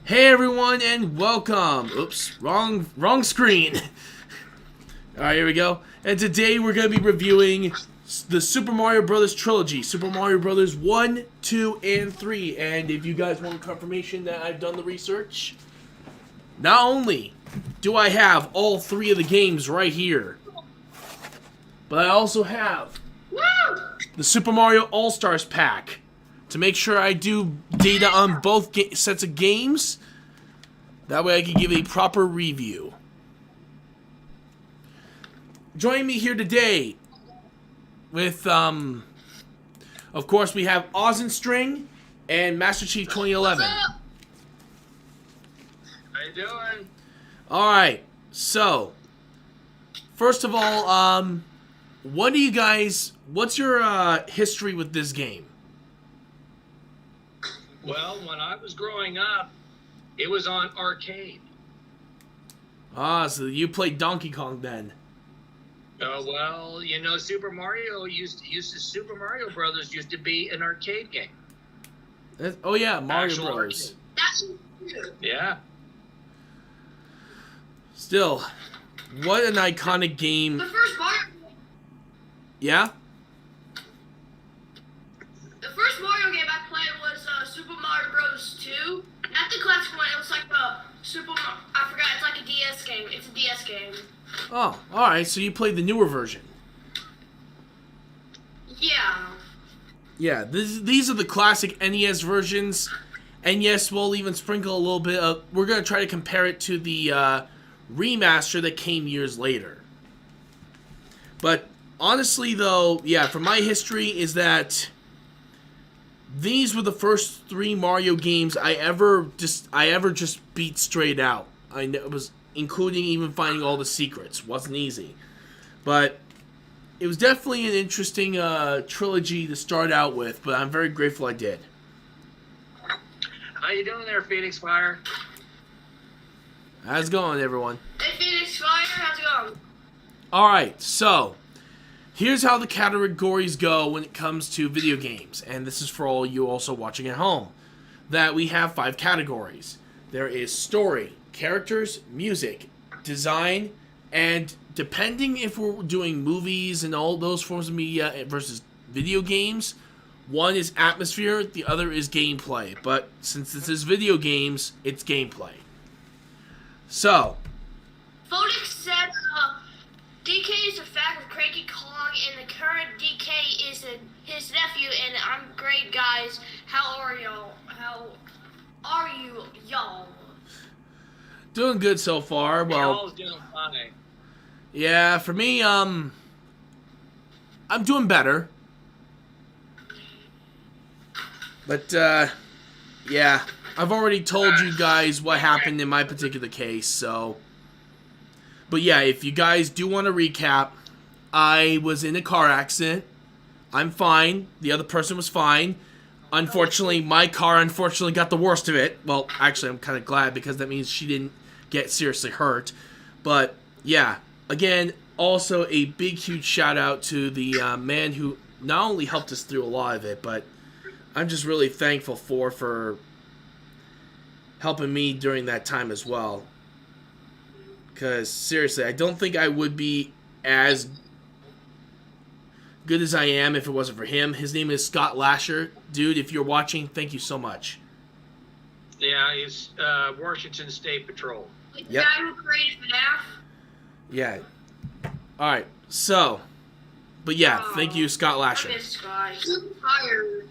Hey everyone, and welcome. Oops, wrong screen. All right, here we go. And today we're going to be reviewing the Super Mario Brothers trilogy, Super Mario Brothers 1, 2, and 3. And if you guys want confirmation that I've done the research, not only do I have all three of the games right here, but I also have the Super Mario All-Stars pack to make sure I do data on both sets of games. That way I can give a proper review. Join me here today with, of course, we have Oz and String and MasterChief2011. How you doing? Alright, so, first of all, what's your history with this game? Well, when I was growing up, it was on arcade. Ah, so you played Donkey Kong then. Well, you know, Super Mario Super Mario Brothers used to be an arcade game. Oh yeah, Mario Actual Bros. arcade. Yeah. Still, what an iconic game. The first Mario. Yeah? The first Mario game I played was Super Mario Bros. 2. Not the classic one. It was like I forgot. It's like a DS game. It's a DS game. Oh, alright, so you played the newer version. Yeah. Yeah, these are the classic NES versions. And yes, we'll even sprinkle a little bit of... We're going to try to compare it to the remaster that came years later. But honestly, though, yeah, from my history is that these were the first three Mario games I ever just beat straight out. It was including even finding all the secrets. Wasn't easy, but it was definitely an interesting trilogy to start out with. But I'm very grateful I did. How you doing there, Phoenix Fire? How's it going, everyone? Hey, Phoenix Fire, how's it going? All right, so here's how the categories go when it comes to video games, and this is for all you also watching at home. That we have 5 categories. There is story, characters, music, design, and depending if we're doing movies and all those forms of media versus video games, one is atmosphere, the other is gameplay. But since this is video games, it's gameplay. So, Phoenix said DK is a fact with Cranky Kong, and the current DK is his nephew. And I'm great, guys. How are y'all? How are you, y'all? doing good so far. Well, Y'all's doing fine. yeah, for me, I'm doing better. But, yeah, I've already told you guys what happened in my particular case, so. But yeah, if you guys do want to recap, I was in a car accident. I'm fine. The other person was fine. Unfortunately, my car got the worst of it. Well, actually, I'm kind of glad because that means she didn't get seriously hurt. But yeah, again, also a big, huge shout out to the man who not only helped us through a lot of it, but I'm just really thankful for helping me during that time as well. Because seriously, I don't think I would be as good as I am if it wasn't for him. His name is Scott Lasher. Dude, if you're watching, thank you so much. Yeah, he's Washington State Patrol. Like the Yep. guy who created FNAF. Yeah. Alright, so. But yeah, thank you, Scott I Lasher. miss Scott. He's tired.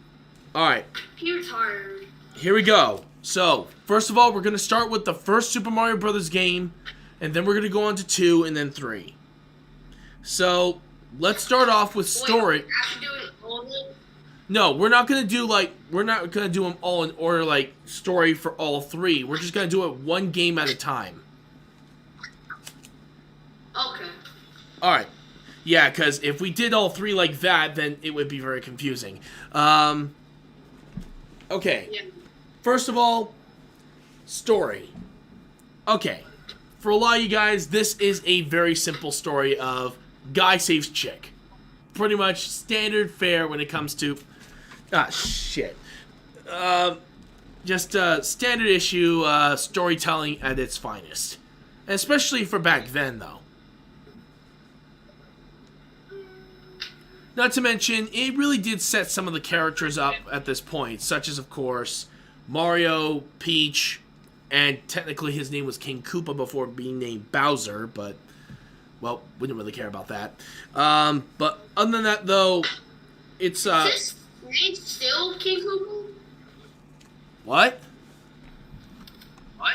Alright, He's tired. here we go. So, first of all, we're going to start with the first Super Mario Brothers game. And then we're going to go on to 2 and then 3. So, let's start off with story. Wait, after doing all of it? No, we're not going to do them all in order like story for all 3. We're just going to do it one game at a time. Okay. Alright. Yeah, because if we did all 3 like that, then it would be very confusing. Okay. Yeah. First of all, story. Okay. For a lot of you guys, this is a very simple story of guy saves chick. Pretty much standard fare when it comes to... Ah, shit. just standard issue storytelling at its finest. Especially for back then, though. Not to mention, it really did set some of the characters up at this point, such as, of course, Mario, Peach, and technically his name was King Koopa before being named Bowser, but, well, we didn't really care about that. But other than that, though, it's, Is this name still King Koopa? What? What?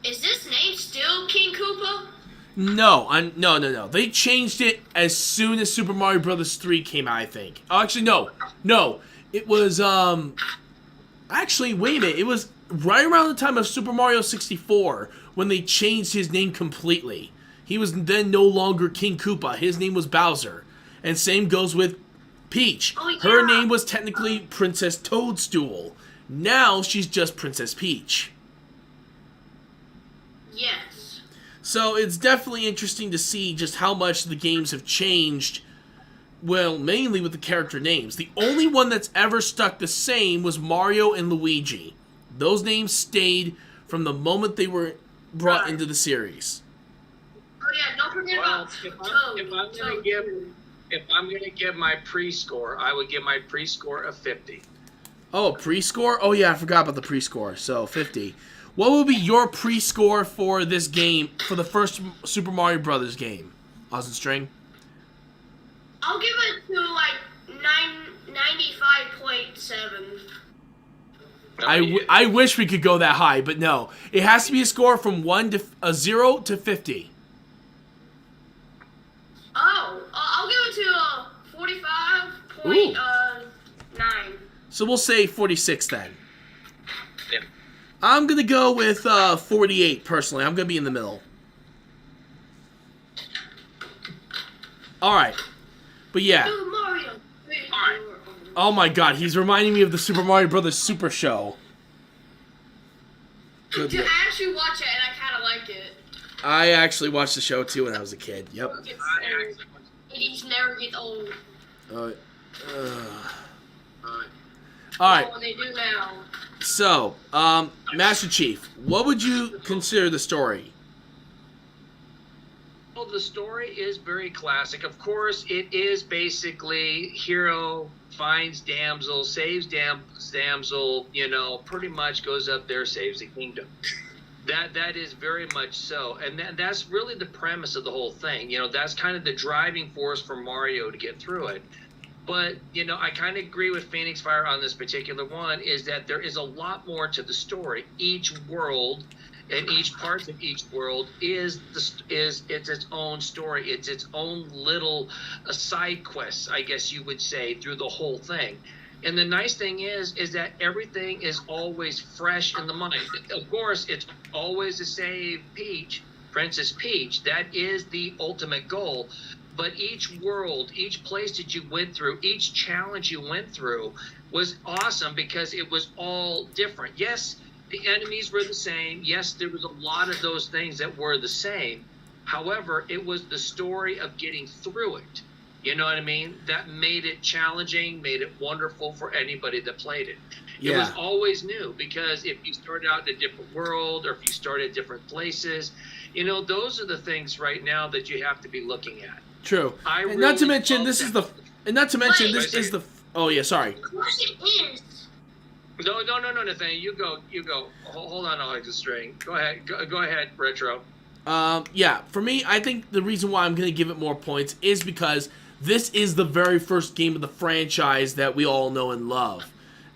Is this name still King Koopa? No. They changed it as soon as Super Mario Bros. 3 came out, I think. Oh, actually, no. It was, actually, wait a minute. It was right around the time of Super Mario 64 when they changed his name completely. He was then no longer King Koopa. His name was Bowser. And same goes with Peach. Oh, yeah. Her name was technically Princess Toadstool. Now she's just Princess Peach. Yes. So it's definitely interesting to see just how much the games have changed, well, mainly with the character names. The only one that's ever stuck the same was Mario and Luigi. Those names stayed from the moment they were brought into the series. Oh yeah, don't forget Well, about if I'm gonna give my pre-score, I would give my pre-score a 50. Oh, pre-score? Oh yeah, I forgot about the pre-score. So, 50. What would be your pre-score for this game, for the first Super Mario Brothers game? Austin String? I'll give it to like 95.7. I wish we could go that high, but no. It has to be a score from 0 to 50. Oh, I'll give it to 45.9. So we'll say 46 then. Yeah. I'm going to go with 48, personally. I'm going to be in the middle. Alright. But yeah. Super Mario. Alright. Oh my god, he's reminding me of the Super Mario Brothers Super Show. Good Dude, lord. I actually watched it and I kind of liked it. I actually watched the show too when I was a kid. Yep. It never gets old. Alright, What they do now. so, Master Chief, what would you consider the story? Well, the story is very classic. Of course, it is basically hero finds damsel, saves damsel, pretty much goes up there, saves the kingdom. That is very much so. And that's really the premise of the whole thing. That's kind of the driving force for Mario to get through it. But, I kind of agree with Phoenix Fire on this particular one, is that there is a lot more to the story. Each world and each part of each world it's its own story. It's its own little side quests, I guess you would say, through the whole thing. And the nice thing is that everything is always fresh in the mind. Of course, it's always to save Peach, Princess Peach. That is the ultimate goal. But each world, each place that you went through, each challenge you went through was awesome because it was all different. Yes, the enemies were the same. Yes, there was a lot of those things that were the same. However, it was the story of getting through it. You know what I mean? That made it challenging, made it wonderful for anybody that played it. Yeah. It was always new because if you started out in a different world or if you started at different places, those are the things right now that you have to be looking at. True. And not to mention, this is the... Oh, yeah, sorry. Of course it is. No, Nathaniel. You go. Hold on, Alex String. Go ahead. Go ahead, Retro. Yeah, for me, I think the reason why I'm going to give it more points is because this is the very first game of the franchise that we all know and love.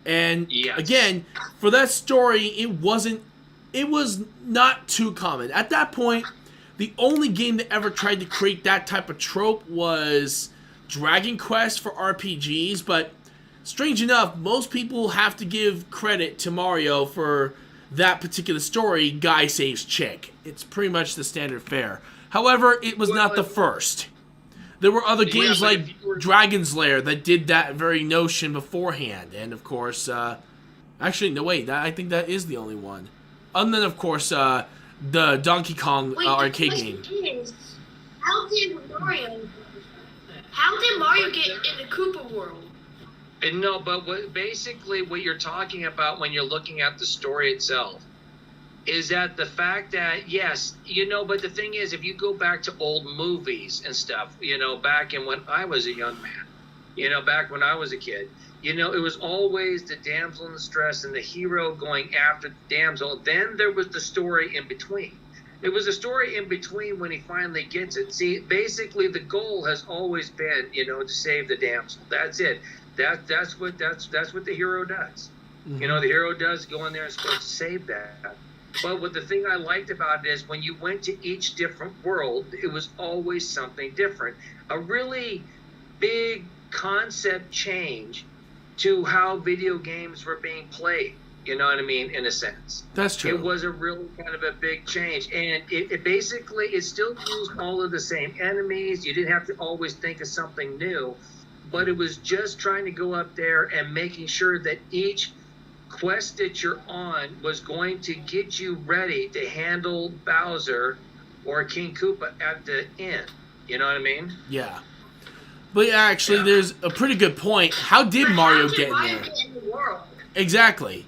And, Yes. again, for that story, it was not too common. At that point, the only game that ever tried to create that type of trope was Dragon Quest for RPGs, but strange enough, most people have to give credit to Mario for that particular story, guy saves chick. It's pretty much the standard fare. However, it was not the first. There were other games like Dragon's Lair that did that very notion beforehand. And, of course, actually, no, wait, I think that is the only one. Other than, of course, the Donkey Kong arcade game. How did Mario get in the Koopa world? And no, but basically what you're talking about when you're looking at the story itself is that the fact that, yes, but the thing is, if you go back to old movies and stuff, back in when I was a young man, back when I was a kid, it was always the damsel in distress and the hero going after the damsel. Then there was the story in between. It was a story in between when he finally gets it. See, basically the goal has always been, to save the damsel. That's it. That's what the hero does. Mm-hmm. The hero does go in there and supposed to save that. But the thing I liked about it is when you went to each different world, it was always something different. A really big concept change to how video games were being played. You know what I mean? In a sense. That's true. It was a really kind of a big change. And it basically, it still used all of the same enemies. You didn't have to always think of something new. But it was just trying to go up there and making sure that each quest that you're on was going to get you ready to handle Bowser or King Koopa at the end. You know what I mean? Yeah. But actually, there's a pretty good point. How did Mario get in there? Get in the world? Exactly.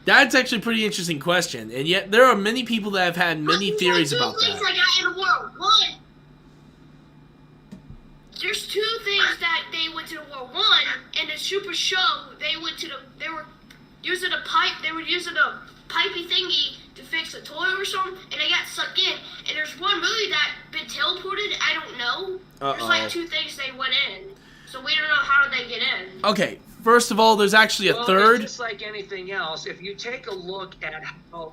That's actually a pretty interesting question. And yet, there are many people that have had many theories about Two things that. I got in the world. One, there's two things that they went to the world. One, in the Super Show, they were using a pipe. They were using a pipey thingy to fix a toilet or something, and they got sucked in. And there's one movie that been teleported. I don't know. There's like two things they went in, so we don't know how they get in. Okay, first of all, there's actually a third. It's just like anything else. If you take a look at how...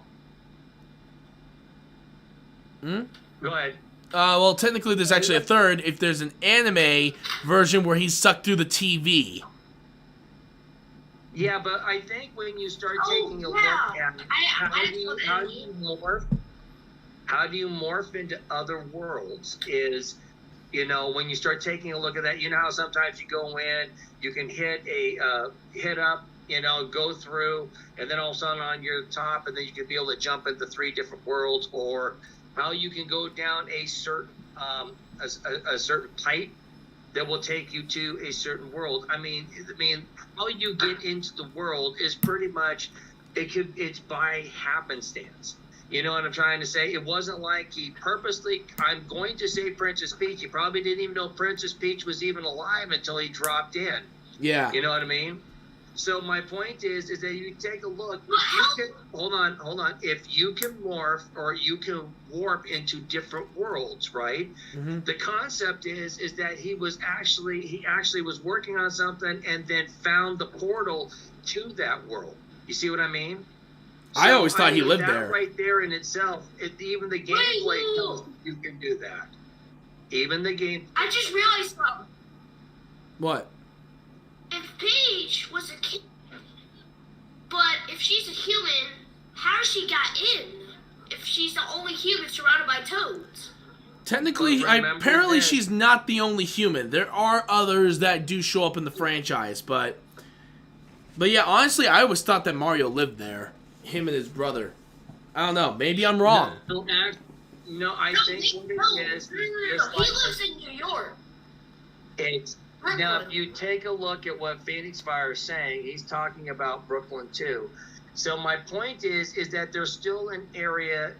Go ahead. Well, technically, there's actually a third if there's an anime version where he's sucked through the TV. Yeah, but I think when you start taking a look at how do you morph into other worlds is, when you start taking a look at that, how sometimes you go in, you can hit up, go through, and then all of a sudden on your top, and then you can be able to jump into 3 different worlds, or how you can go down a certain a certain pipe that will take you to a certain world. I mean, how you get into the world is pretty much it's by happenstance. You know what I'm trying to say? It wasn't like he purposely, I'm going to say Princess Peach. He probably didn't even know Princess Peach was even alive until he dropped in. Yeah. You know what I mean? So my point is that you take a look. Hold on. If you can morph or you can warp into different worlds, right? Mm-hmm. The concept is that he actually was working on something and then found the portal to that world. You see what I mean? So, I always thought he lived that there. Right there in itself, even the gameplay tells you can do that. Even the game. I just realized something. What? If Peach was a kid, but if she's a human, how she got in? If she's the only human surrounded by toads? Technically, apparently she's not the only human. There are others that do show up in the franchise, but yeah, honestly, I always thought that Mario lived there. Him and his brother. I don't know. Maybe I'm wrong. No, I think what it is. No. He lives in New York. Now, if you take a look at what Phoenix Fire is saying, he's talking about Brooklyn too. So my point is that there's still an area,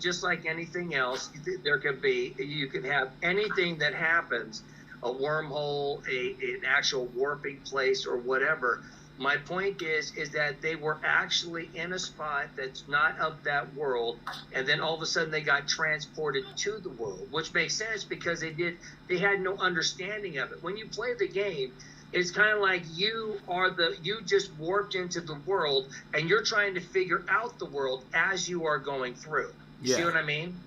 just like anything else, you can have anything that happens, a wormhole, an actual warping place or whatever. My point is that they were actually in a spot that's not of that world, and then all of a sudden they got transported to the world, which makes sense because they had no understanding of it. When you play the game, it's kind of like you just warped into the world, and you're trying to figure out the world as you are going through. You see what I mean?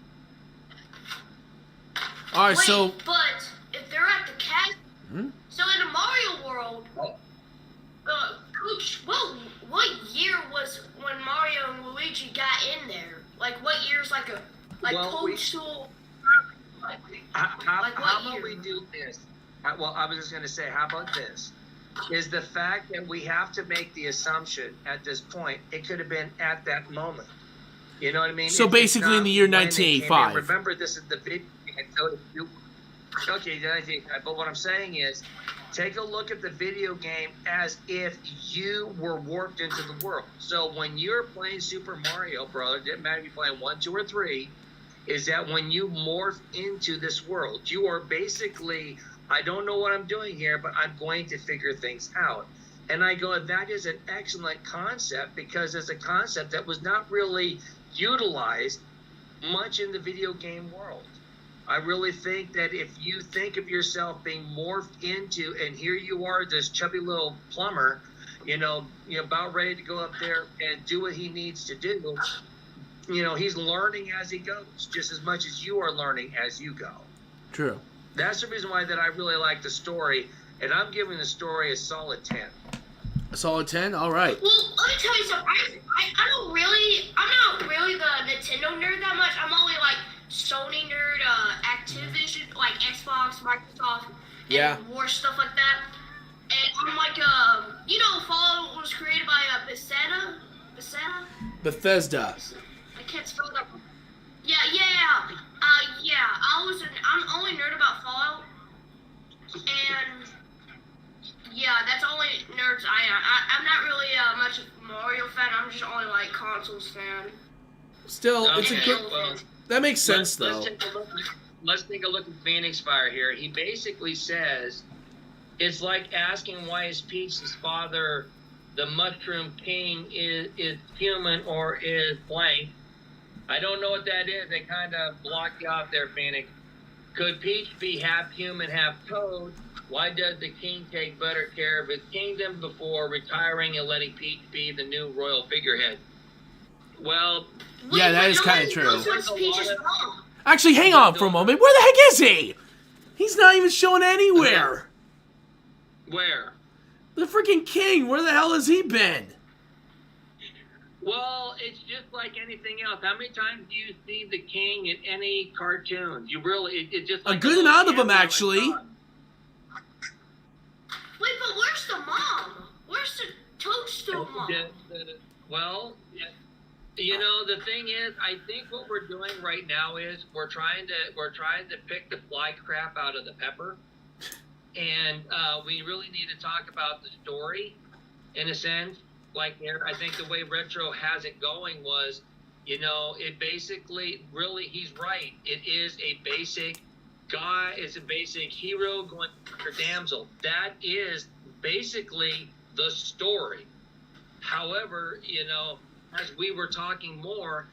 All right, but if they're at the castle, so in the Mario world. Coach, what year was when Mario and Luigi got in there? Like, what year's Toadstool? How about we do this? Well, I was just going to say, how about this? Is the fact that we have to make the assumption at this point, it could have been at that moment. You know what I mean? So basically in the year 1985. Remember, this is the video game. Okay, but what I'm saying is, take a look at the video game as if you were warped into the world. So when you're playing Super Mario Brothers, it doesn't matter if you're playing 1, 2, or 3, is that when you morph into this world, you are basically, I don't know what I'm doing here, but I'm going to figure things out. And I go, that is an excellent concept, because it's a concept that was not really utilized much in the video game world. I really think that if you think of yourself being morphed into, and here you are, this chubby little plumber, about ready to go up there and do what he needs to do, he's learning as he goes, just as much as you are learning as you go. True. That's the reason why that I really like the story, and I'm giving the story a solid 10. A solid 10? All right. Well, let me tell you something. I'm not really the Nintendo nerd that much. I'm only like Sony nerd, Activision, like Xbox, Microsoft, and more stuff like that. And I'm like, Fallout was created by Bethesda. Bethesda. I can't spell that. Yeah. I'm only nerd about Fallout, and yeah, that's only nerds I'm not really much of a Mario fan. I'm just only like consoles fan. Still, Okay, it's a good. That makes sense, though. Let's take a look at Phoenix Fire here. He basically says it's like asking why is Peach's father, the Mushroom King, is human or is blank. I don't know what that is. They kind of blocked you out there, Phoenix. Could Peach be half human, half toad? Why does the king take better care of his kingdom before retiring and letting Peach be the new royal figurehead? Well, yeah, that is kind of true. Peach's mom. Actually, hang on for a moment. Where the heck is he? He's not even showing anywhere. Where? The freaking king. Where the hell has he been? Well, it's just like anything else. How many times do you see the king in any cartoons? You really, it's just like a good amount of them, actually. Wait, but where's the mom? Where's the toadstool mom? Well, the thing is, I think what we're doing right now is we're trying to pick the fly crap out of the pepper, and we really need to talk about the story, in a sense. Like, I think the way Retro has it going was, it basically, really, he's right. It is a basic guy, it's a basic hero going after damsel. That is basically the story. However, as we were talking more,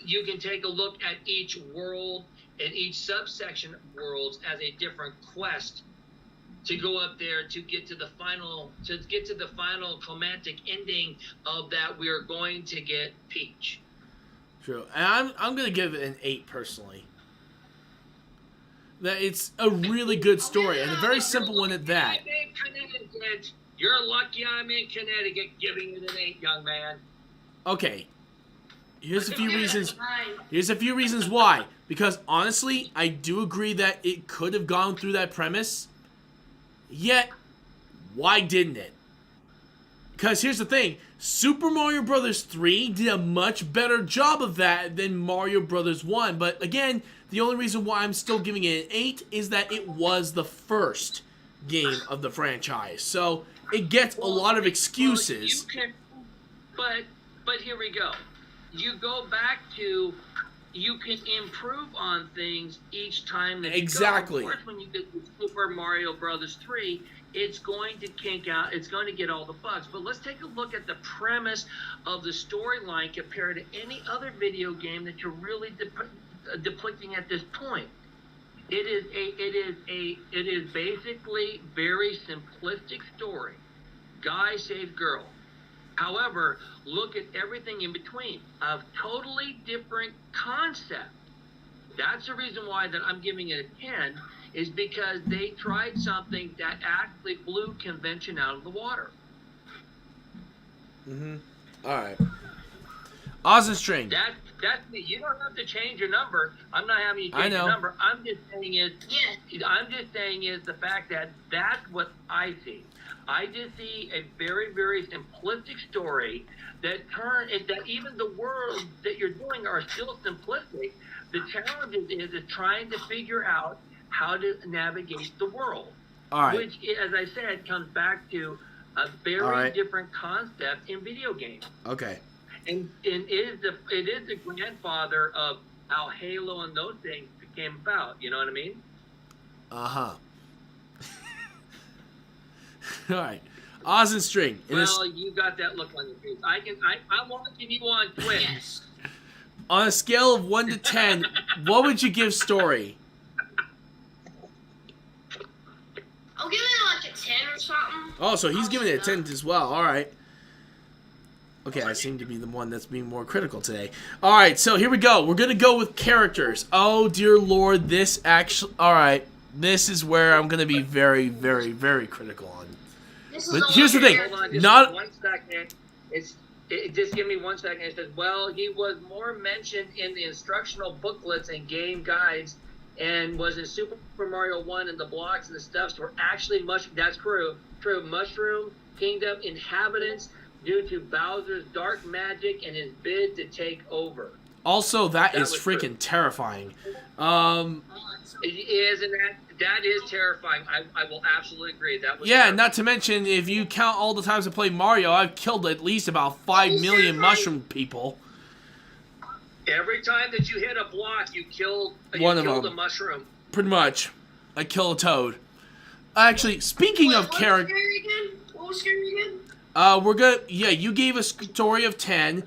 you can take a look at each world and each subsection of worlds as a different quest to go up there to get to the final climactic ending of that. We are going to get Peach. True, and I'm gonna give it an 8 personally. That it's a really good story and a very simple one at that. You're lucky I'm in Connecticut, giving it an 8, young man. Okay, here's a few reasons. Here's a few reasons why. Because honestly, I do agree that it could have gone through that premise. Yet, why didn't it? Because here's the thing. Super Mario Bros. 3 did a much better job of that than Mario Bros. 1. But again, the only reason why I'm still giving it an 8 is that it was the first game of the franchise. So, it gets a lot of excuses. But here we go. You go back to, you can improve on things each time that you exactly. go. Of course, when you get to Super Mario Brothers 3, it's going to kink out, it's going to get all the bugs. But let's take a look at the premise of the storyline compared to any other video game that you're really depicting at this point. It is basically very simplistic story. Guy saves girl. However, look at everything in between. A totally different concept. That's the reason why that I'm giving it a 10, is because they tried something that actually blew convention out of the water. All right. Oz and String. That's me. You don't have to change your number. I'm not having you change your number. I'm just saying is the fact that that's what I see. I just see a very, very simplistic story that even the worlds that you're doing are still simplistic. The challenge is trying to figure out how to navigate the world. All right. Which, as I said, comes back to a very different concept in video games. Okay. And it is the grandfather of how Halo and those things came about. You know what I mean? Uh-huh. All right. Oz and String. Well, you got that look on your face. I'm watching you on Twitch. Yes. On a scale of 1 to 10, what would you give Story? I'll give it like a 10 or something. Oh, so he's giving it a 10 as well. All right. Okay, I seem to be the one that's being more critical today. All right, so here we go. We're going to go with characters. Oh, dear Lord, this actually... All right, this is where I'm going to be very, very, very critical on. But here's the thing. Hold on, just Not... 1 second. Just give me 1 second. It says, well, he was more mentioned in the instructional booklets and game guides and was in Super Mario 1 and the blocks and the stuffs were actually that's true. Mushroom Kingdom inhabitants due to Bowser's dark magic and his bid to take over. Also, that is freaking terrifying. It is, and that is terrifying. I will absolutely agree. That was terrifying. Not to mention, if you count all the times I played Mario, I've killed at least about 5 million mushroom people. Every time that you hit a block, you killed a mushroom. Pretty much. I kill a toad. Actually, speaking of character... What was scary again? We're good. Yeah, you gave a Story of 10.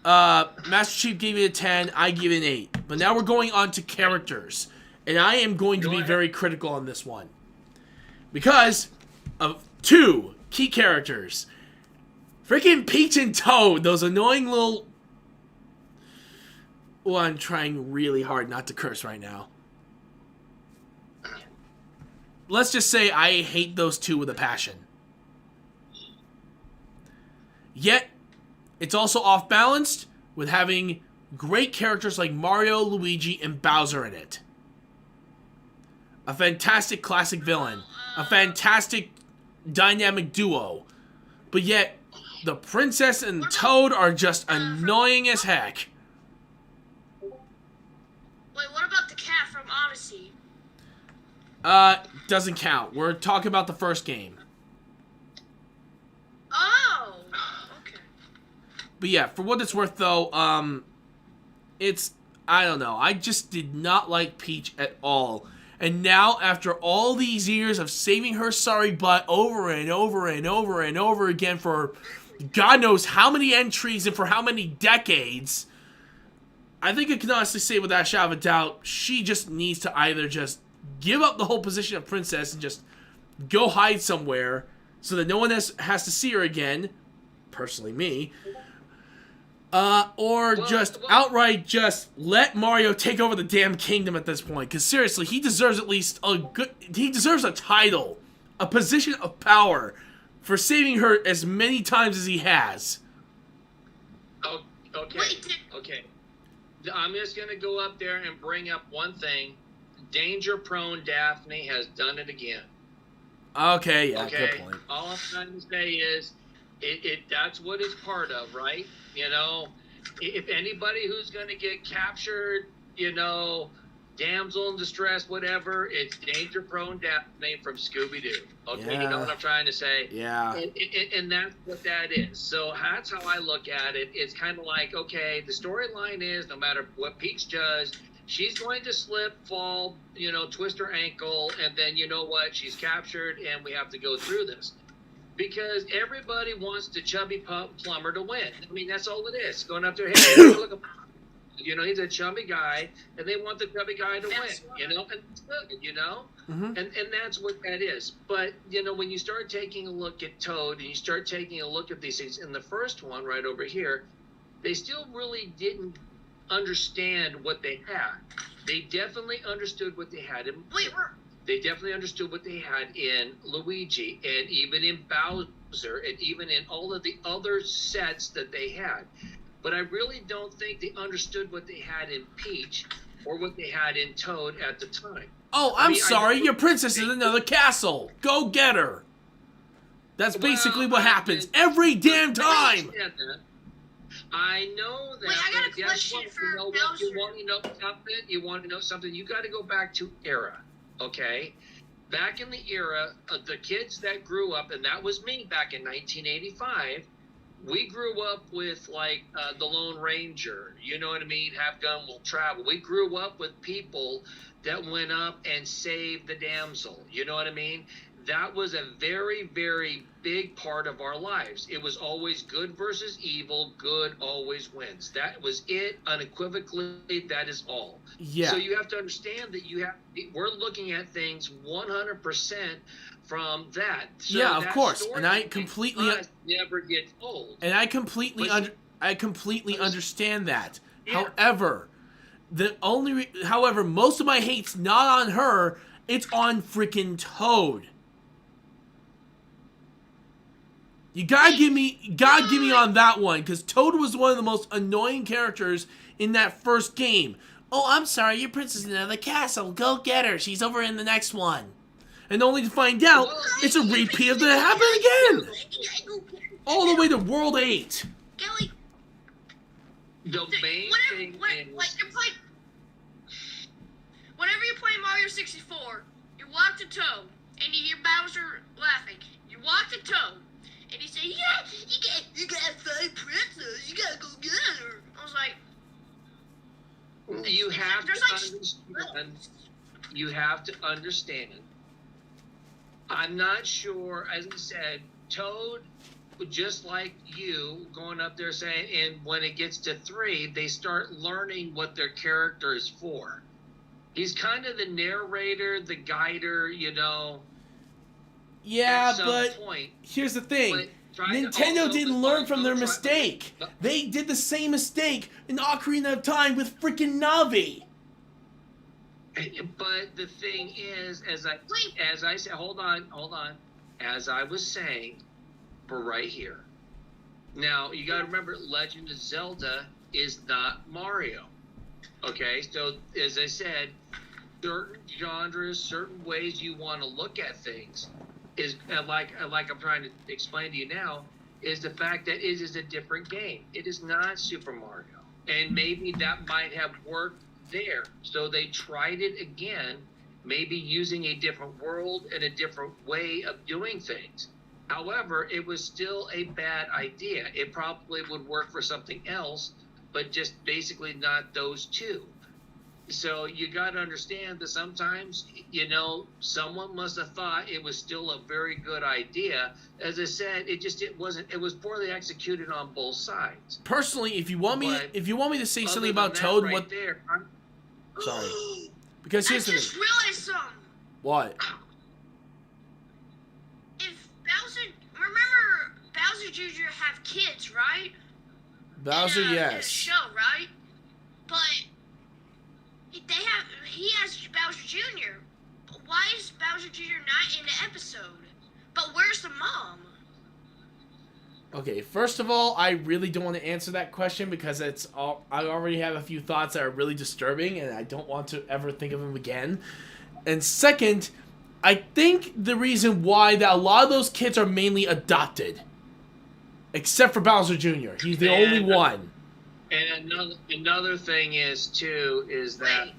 Master Chief gave it a 10. I give it an 8. But now we're going on to characters. And I am going to be very critical on this one. Because of 2 key characters. Freaking Peach and Toad. Those annoying little... Well, I'm trying really hard not to curse right now. Let's just say I hate those 2 with a passion. Yet, it's also off-balanced with having great characters like Mario, Luigi, and Bowser in it. A fantastic classic villain. A fantastic dynamic duo. But yet, the Princess and Toad are just annoying as heck. Wait, what about the cat from Odyssey? Doesn't count. We're talking about the first game. Oh, okay. But yeah, for what it's worth though, I don't know. I just did not like Peach at all. And now, after all these years of saving her sorry butt over and over and over and over again for God knows how many entries and for how many decades, I think I can honestly say without a shadow of a doubt, she just needs to either just give up the whole position of princess and just go hide somewhere so that no one has to see her again, personally me, or outright just let Mario take over the damn kingdom at this point. Because seriously, he deserves at least he deserves a title, a position of power for saving her as many times as he has. Oh, okay. I'm just going to go up there and bring up one thing. Danger-prone Daphne has done it again. Okay, yeah, good point. All I'm trying to say is, that's what it's part of, right? You know, if anybody who's going to get captured, you know, damsel in distress, whatever, it's danger-prone Daphne from Scooby-Doo. Okay, yeah. You know what I'm trying to say? Yeah. And that's what that is. So that's how I look at it. It's kind of like, okay, the storyline is no matter what Peach does, she's going to slip, fall, you know, twist her ankle, and then you know what? She's captured, and we have to go through this. Because everybody wants the chubby plumber to win. I mean, that's all it is. Going up there, hey, look, you know, he's a chubby guy, and they want the chubby guy to win, you know? And it's good, you know? Mm-hmm. And that's what that is. But, you know, when you start taking a look at Toad, and you start taking a look at these things, in the first one right over here, they still really didn't understand what they had. They definitely understood what they had. They definitely understood what they had in Luigi, and even in Bowser, and even in all of the other sets that they had. But I really don't think they understood what they had in Peach or what they had in Toad at the time. Oh, I'm sorry, your princess is in another castle. Go get her. That's basically what happens every damn time. I know that. Wait, I got a question for Bowser. You want to know something? You want to know something? You got to go back to Era. okay? Back in the era of the kids that grew up, and that was me back in 1985, we grew up with like the Lone Ranger, you know what I mean? Have gun, will travel. We grew up with people that went up and saved the damsel, you know what I mean? That was a very, very big part of our lives. It was always good versus evil. Good always wins. That was it, unequivocally. That is all. Yeah. So you have to understand that we're looking at things 100% from that. So yeah, of that course. story And I completely never gets old. And I completely understand that. Yeah. However, most of my hate's not on her. It's on freaking Toad. You gotta give me on that one, because Toad was one of the most annoying characters in that first game. Oh, I'm sorry, your princess is in the castle. Go get her. She's over in the next one. And only to find out it's a repeat of that happened again. All the way to World 8. Kelly, The main thing is... Whenever you play Mario 64, you walk to Toad, and you hear Bowser laughing. You walk to Toad, and he say, "Yeah, you gotta find Princess. You gotta go get her." I was like, You have There's to like- understand. You have to understand. I'm not sure, as I said, Toad, just like you, going up there saying, and when it gets to 3, they start learning what their character is for. He's kind of the narrator, the guider, you know. Yeah, at some but point. here's the thing. But trying to Nintendo also- didn't learn from their mistake. They did the same mistake in Ocarina of Time with freaking Navi. But the thing is, as I said, hold on. As I was saying, we're right here. Now, you got to remember, Legend of Zelda is not Mario. Okay, so as I said, certain genres, certain ways you want to look at things is like I'm trying to explain to you now, is the fact that it is a different game. It is not Super Mario, and maybe that might have worked there. So they tried it again, maybe using a different world and a different way of doing things. However, it was still a bad idea. It probably would work for something else, but just basically not those two. So you got to understand that sometimes, you know, someone must have thought it was still a very good idea. As I said, it wasn't. It was poorly executed on both sides. Personally, if you want me to say Other something than about that Toad, right what? there, Sorry, because here's the just thing. realized something. What? If remember Bowser Jr. have kids, right? Bowser, in the yes. show, right? But he has Bowser Jr. But why is Bowser Jr. not in the episode? But where's the mom? Okay, first of all, I really don't want to answer that question because I already have a few thoughts that are really disturbing, and I don't want to ever think of them again. And second, I think the reason why that a lot of those kids are mainly adopted, except for Bowser Jr. He's the only one. And another thing is that,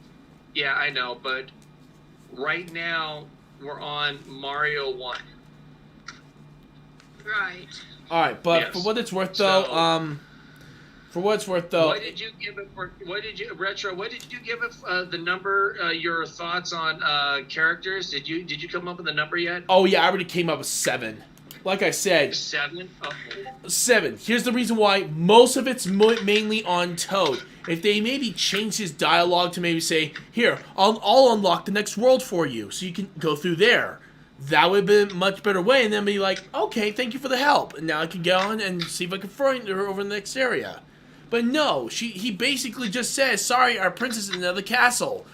yeah, I know, but right now we're on Mario 1. Right. All right, but Yes. for what it's worth, though, What did you give it for? What did you give it? The number? Your thoughts on characters? Did you come up with a number yet? Oh yeah, I already came up with 7. Like I said, 7. Oh. 7. Here's the reason why. Most of it's mainly on Toad. If they maybe change his dialogue to maybe say, "Here, I'll unlock the next world for you, so you can go through there." That would have been a much better way, and then be like, "Okay, thank you for the help, and now I can go on and see if I can find her over in the next area." But no, he basically just says, "Sorry, our princess is in another castle."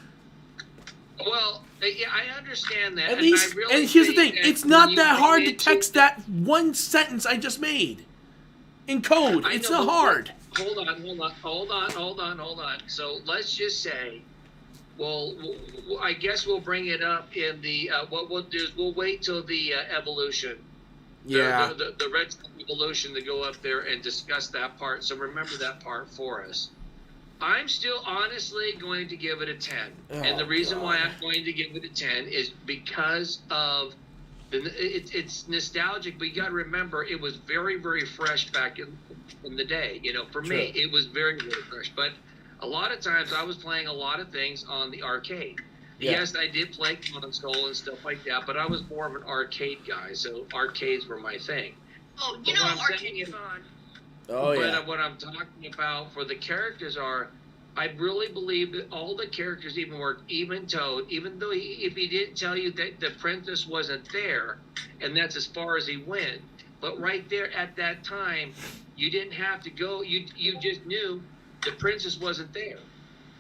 Well, yeah, I understand that. At least, and here's the thing: it's not that hard to text that one sentence I just made in code. It's not hard. Hold on. So let's just say, well, I guess we'll bring it up in the. What we'll do is we'll wait till the evolution. Yeah. The red evolution to go up there and discuss that part. So remember that part for us. I'm still honestly going to give it a 10. And the reason why I'm going to give it a 10 is because of it's nostalgic, but you got to remember it was very, very fresh back in the day. You know, for me, it was very, very fresh. But a lot of times I was playing a lot of things on the arcade. Yeah. Yes, I did play console and stuff like that, but I was more of an arcade guy, so arcades were my thing. Oh, you know, arcade fun. Oh, yeah. But what I'm talking about for the characters are, I really believe that all the characters even work. Even Toad, even though if he didn't tell you that the princess wasn't there, and that's as far as he went, but right there at that time, you didn't have to go. You just knew the princess wasn't there.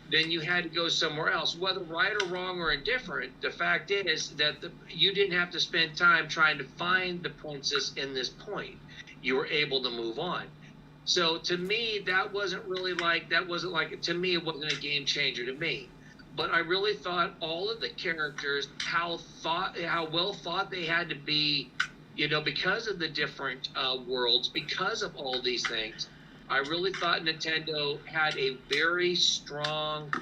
Then you had to go somewhere else. Whether right or wrong or indifferent, the fact is that you didn't have to spend time trying to find the princess in this point. You were able to move on. So to me, that wasn't like, to me, it wasn't a game changer to me. But I really thought all of the characters, how well thought they had to be, you know, because of the different worlds, because of all these things. I really thought Nintendo had a very strong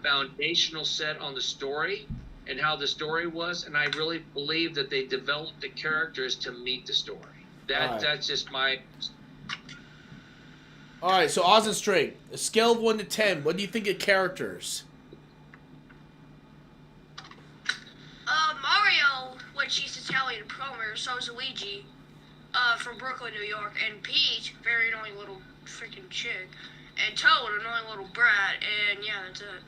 foundational set on the story and how the story was. And I really believe that they developed the characters to meet the story. That's just my... All right, so Oz and String, a scale of 1 to 10, what do you think of characters? Mario, which he's Italian promo, so is Luigi, from Brooklyn, New York, and Peach, very annoying little freaking chick, and Toad, annoying little brat, and yeah, that's it.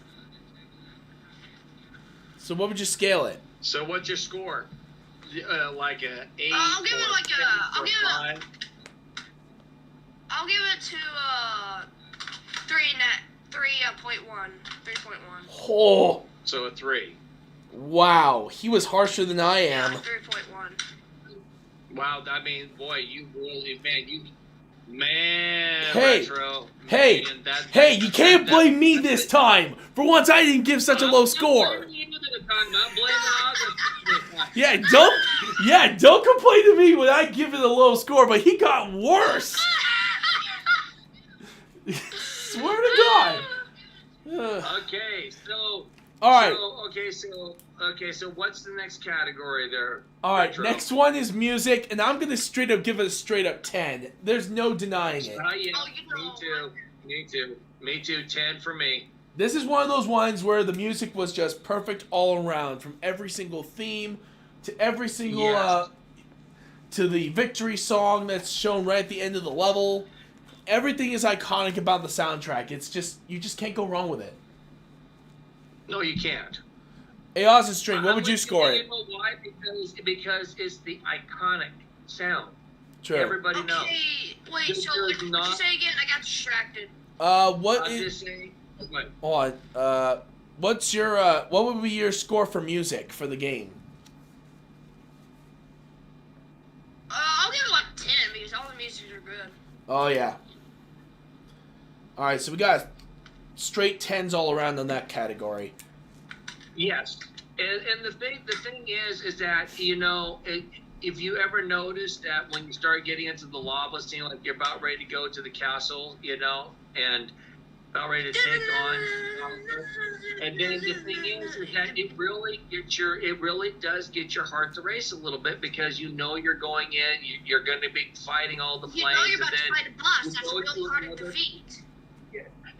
So what would you scale it? So what's your score? Like a 8? I'll give it like a, I'll give it to 3.1. Oh. So a 3. Wow, he was harsher than I am. Yeah, 3.1. Wow, I mean, boy, you really, man, hey, Retro. Hey, man, hey, you can't blame me this time. For once, I didn't give such a low score. Yeah, don't complain to me when I give it a low score, but he got worse. Swear to God. Okay, so. All right. So what's the next category there? All right, Retro? next one is music, and I'm gonna straight up give it a straight up 10. There's no denying it. Yeah, me too. 10 for me. This is one of those ones where the music was just perfect all around, from every single theme to every single to the victory song that's shown right at the end of the level. Everything is iconic about the soundtrack. It's just, you just can't go wrong with it. No, you can't. Hey, Oz and String, what would you score it? You know why? Because it's the iconic sound. True. Everybody knows. Okay, wait, so what did you say again? I got distracted. Hold on. What's your, what would be your score for music for the game? I'll give it like 10 because all the music are good. Oh, yeah. Alright, so we got straight 10s all around on that category. Yes. And the thing is that, you know, if you ever notice that when you start getting into the lava scene, like you're about ready to go to the castle, you know, and about ready to take on, and then the thing is that it really does get your heart to race a little bit because you know you're going in, you're going to be fighting all the flames. You know you're about to fight a boss. That's really hard to defeat.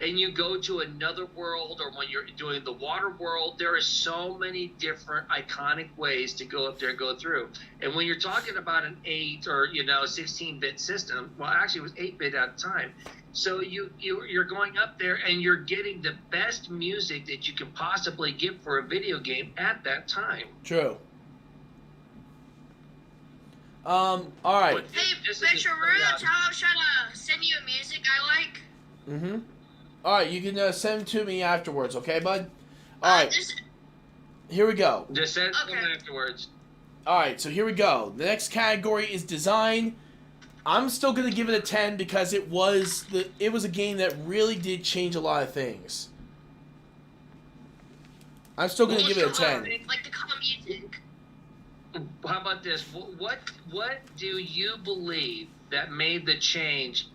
And you go to another world, or when you're doing the water world, there are so many different iconic ways to go up there and go through. And when you're talking about an 8 or 16-bit system, well, actually it was 8-bit at the time. So you're going up there and you're getting the best music that you can possibly get for a video game at that time. True. All right. Hey, Metro, remember that time I was trying to send you a music I like? Mm-hmm. All right, you can send them to me afterwards, okay, bud? All right. Here we go. Just send them afterwards. All right, so here we go. The next category is design. I'm still gonna give it a 10 because it was a game that really did change a lot of things. I'm still gonna give it a 10. Like the color music. How about this? What do you believe that made the change?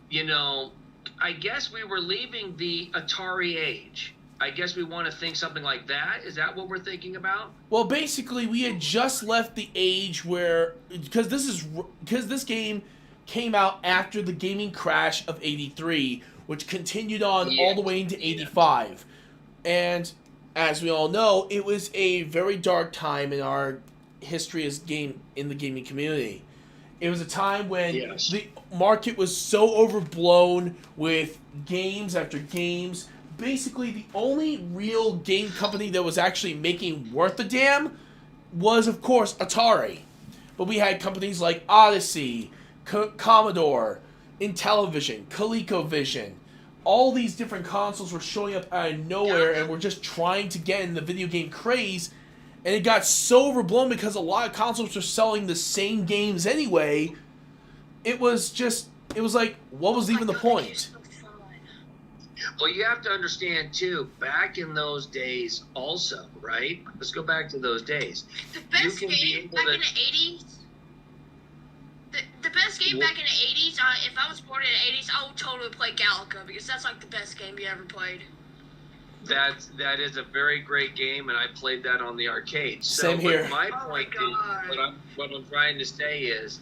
You know, I guess we were leaving the Atari age. I guess we want to think something like that. Is that what we're thinking about? Well, basically, we had just left the age where, because this game came out after the gaming crash of '83, which continued on all the way into '85, and as we all know, it was a very dark time in our history as in the gaming community. It was a time when the market was so overblown with games after games. Basically, the only real game company that was actually making worth a damn was, of course, Atari. But we had companies like Odyssey, Commodore, Intellivision, ColecoVision. All these different consoles were showing up out of nowhere and were just trying to get in the video game craze. And it got so overblown because a lot of consoles were selling the same games anyway. It was like, what was even the point? Well, you have to understand, too, back in those days also, right? Let's go back to those days. The best game back in the 80s? The best game back in the 80s, if I was born in the 80s, I would totally play Galaga because that's like the best game you ever played. That is a very great game, and I played that on the arcade. Same here. My point is, what I'm trying to say is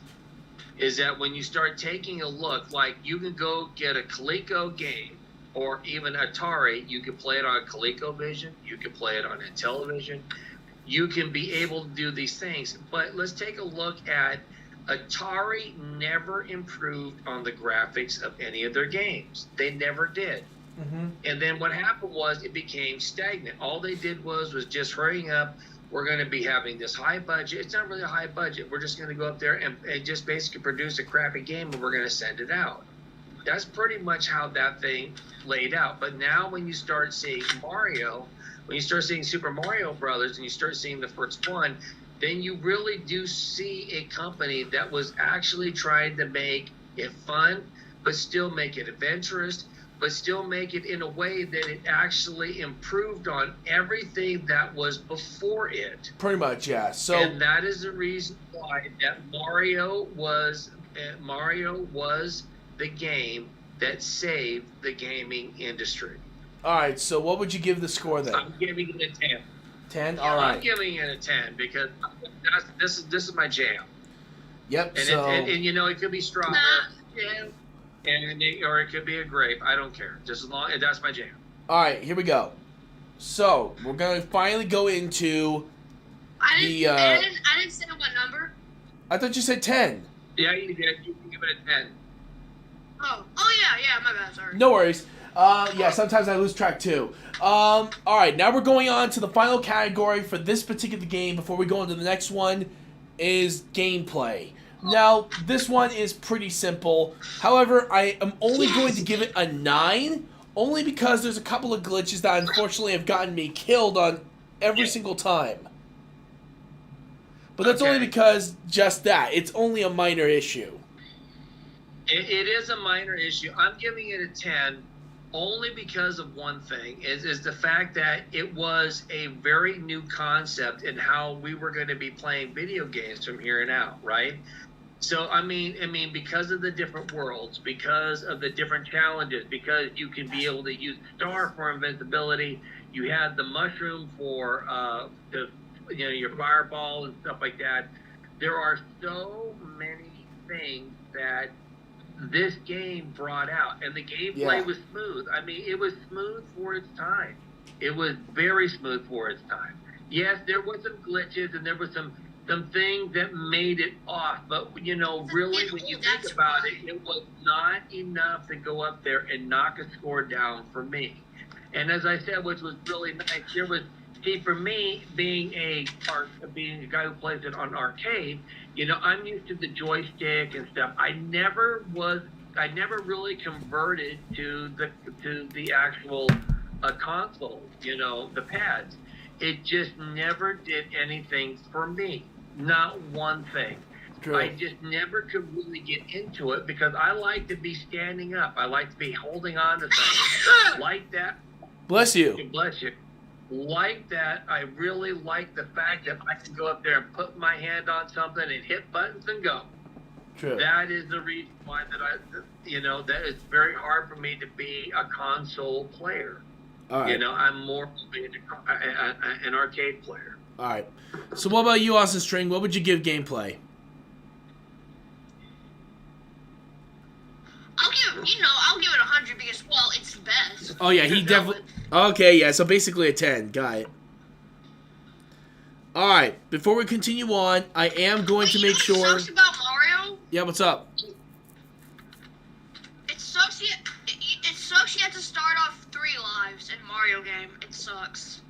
that when you start taking a look, like you can go get a Coleco game, or even Atari, you can play it on ColecoVision, you can play it on Intellivision, you can be able to do these things. But let's take a look at Atari never improved on the graphics of any of their games. They never did. Mm-hmm. And then what happened was it became stagnant. All they did was just hurrying up. We're going to be having this high budget. It's not really a high budget. We're just going to go up there and just basically produce a crappy game, and we're going to send it out. That's pretty much how that thing laid out. But now when you start seeing Mario, when you start seeing Super Mario Brothers, and you start seeing the first one, then you really do see a company that was actually trying to make it fun, but still make it adventurous, but still make it in a way that it actually improved on everything that was before it. Pretty much, yeah. So, and that is the reason why that Mario was the game that saved the gaming industry. All right, so what would you give the score then? I'm giving it a 10. 10? All right. I'm giving it a 10 because this is my jam. Yep, and so... And you know, it could be strawberry, or it could be a grape. I don't care. Just as long as that's my jam. All right, here we go. So, we're going to finally go into I didn't say what number. I thought you said 10. Yeah, you did. You can give it a 10. Oh yeah, my bad, sorry. No worries. Yeah, sometimes I lose track too. Alright, now we're going on to the final category for this particular game before we go into the next one is gameplay. Now, this one is pretty simple. However, I am only going to give it a 9, only because there's a couple of glitches that unfortunately have gotten me killed on every single time. But that's only because just that. It's only a minor issue. It is a minor issue. I'm giving it a 10 only because of one thing, is the fact that it was a very new concept in how we were going to be playing video games from here and out, right? So, I mean, because of the different worlds, because of the different challenges, because you can be able to use star for invincibility, you had the mushroom for your fireball and stuff like that. There are so many things that this game brought out, and the gameplay was smooth. I mean, it was smooth for its time. It was very smooth for its time. Yes, there were some glitches, and there were some things that made it off, but, you know, really, when you think about it, it was not enough to go up there and knock a score down for me. And as I said, which was really nice, there was, see, for me, being a guy who plays it on arcade, you know, I'm used to the joystick and stuff. I never really converted to the actual console, you know, the pads. It just never did anything for me. Not one thing. True. I just never could really get into it because I like to be standing up. I like to be holding on to things. Like that. Bless you. Bless you. Like that, I really like the fact that I can go up there and put my hand on something and hit buttons and go. True. That is the reason why that it's very hard for me to be a console player. All right. I'm more an arcade player. All right. So what about you, Austin String? What would you give gameplay? I'll give it 100 because, well, it's the best. Oh yeah, he definitely. Okay, yeah. So basically a 10. Got it. All right. Before we continue on, I am going to make sure. What sucks about Mario? Yeah. What's up? It sucks. It sucks. You have to start off 3 lives in Mario game. It sucks.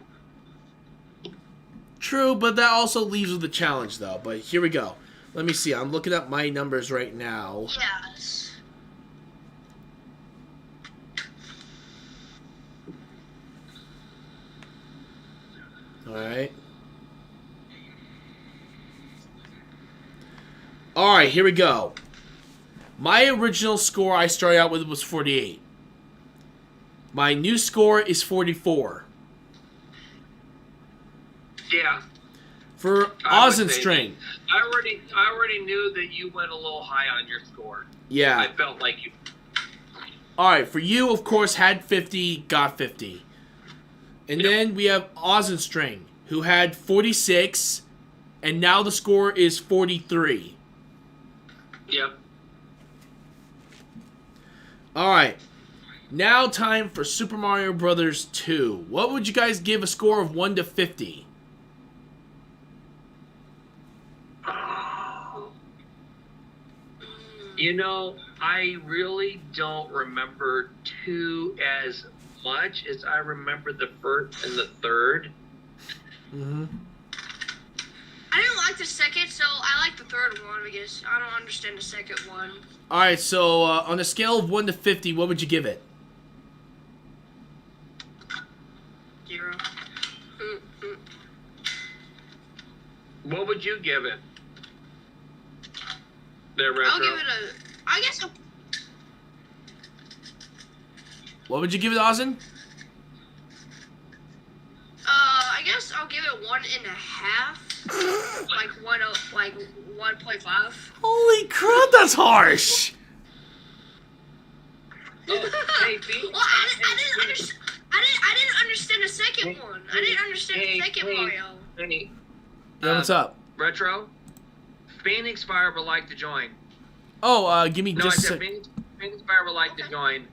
True, but that also leaves with a challenge, though. But here we go. Let me see. I'm looking up my numbers right now. Yes. Alright. Alright, here we go. My original score I started out with was 48. My new score is 44. Yeah. For I would Oz and say String. I already knew that you went a little high on your score. Yeah. I felt like you. Alright, for you, of course, had 50, got 50. And then we have Oz and String, who had 46, and now the score is 43. Yep. Alright. Now time for Super Mario Brothers 2. What would you guys give a score of 1 to 50? I really don't remember 2 as much as I remember the first and the third. Mm-hmm. I didn't like the second, so I like the third one because I don't understand the second one. Alright, so on a scale of 1 to 50, what would you give it? 0. What would you give it? There, Retro. I'll give it I guess What would you give it, Ozin? I guess I'll give it 1.5. like 1.5. Holy crap, that's harsh! Hey, Phoenix. Well, I didn't understand the second one. I didn't understand the second Mario. Hey, Yeah, what's up? Retro? Phoenix Fire would like to join. Oh, give me No, I just a said sec. Phoenix Fire would like to join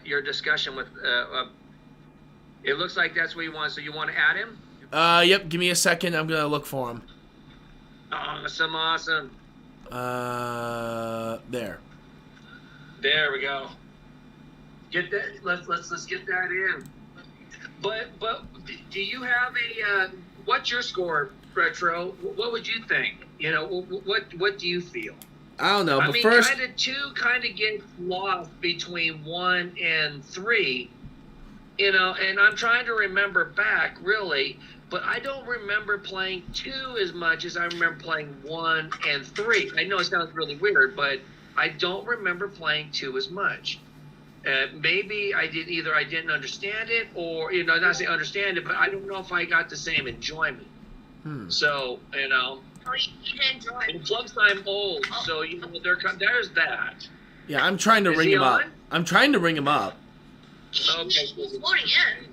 your discussion with. It looks like that's what you want. So you want to add him? Yep, give me a second. I'm gonna look for him. Awesome. There. There we go. Get that. Let's get that in. But do you have a? What's your score, Retro? What would you think? What do you feel? I don't know, I but mean, first... two gets lost between 1 and 3. And I'm trying to remember back, really, but I don't remember playing 2 as much as I remember playing 1 and 3. I know it sounds really weird, but I don't remember playing 2 as much. Maybe I didn't understand it, or, not say understand it, but I don't know if I got the same enjoyment. So, Oh, you didn't enjoy it. and plus I'm old, so, there's that. Yeah, I'm trying to Is ring he him up. on? I'm trying to ring him up. Okay. He's loading in.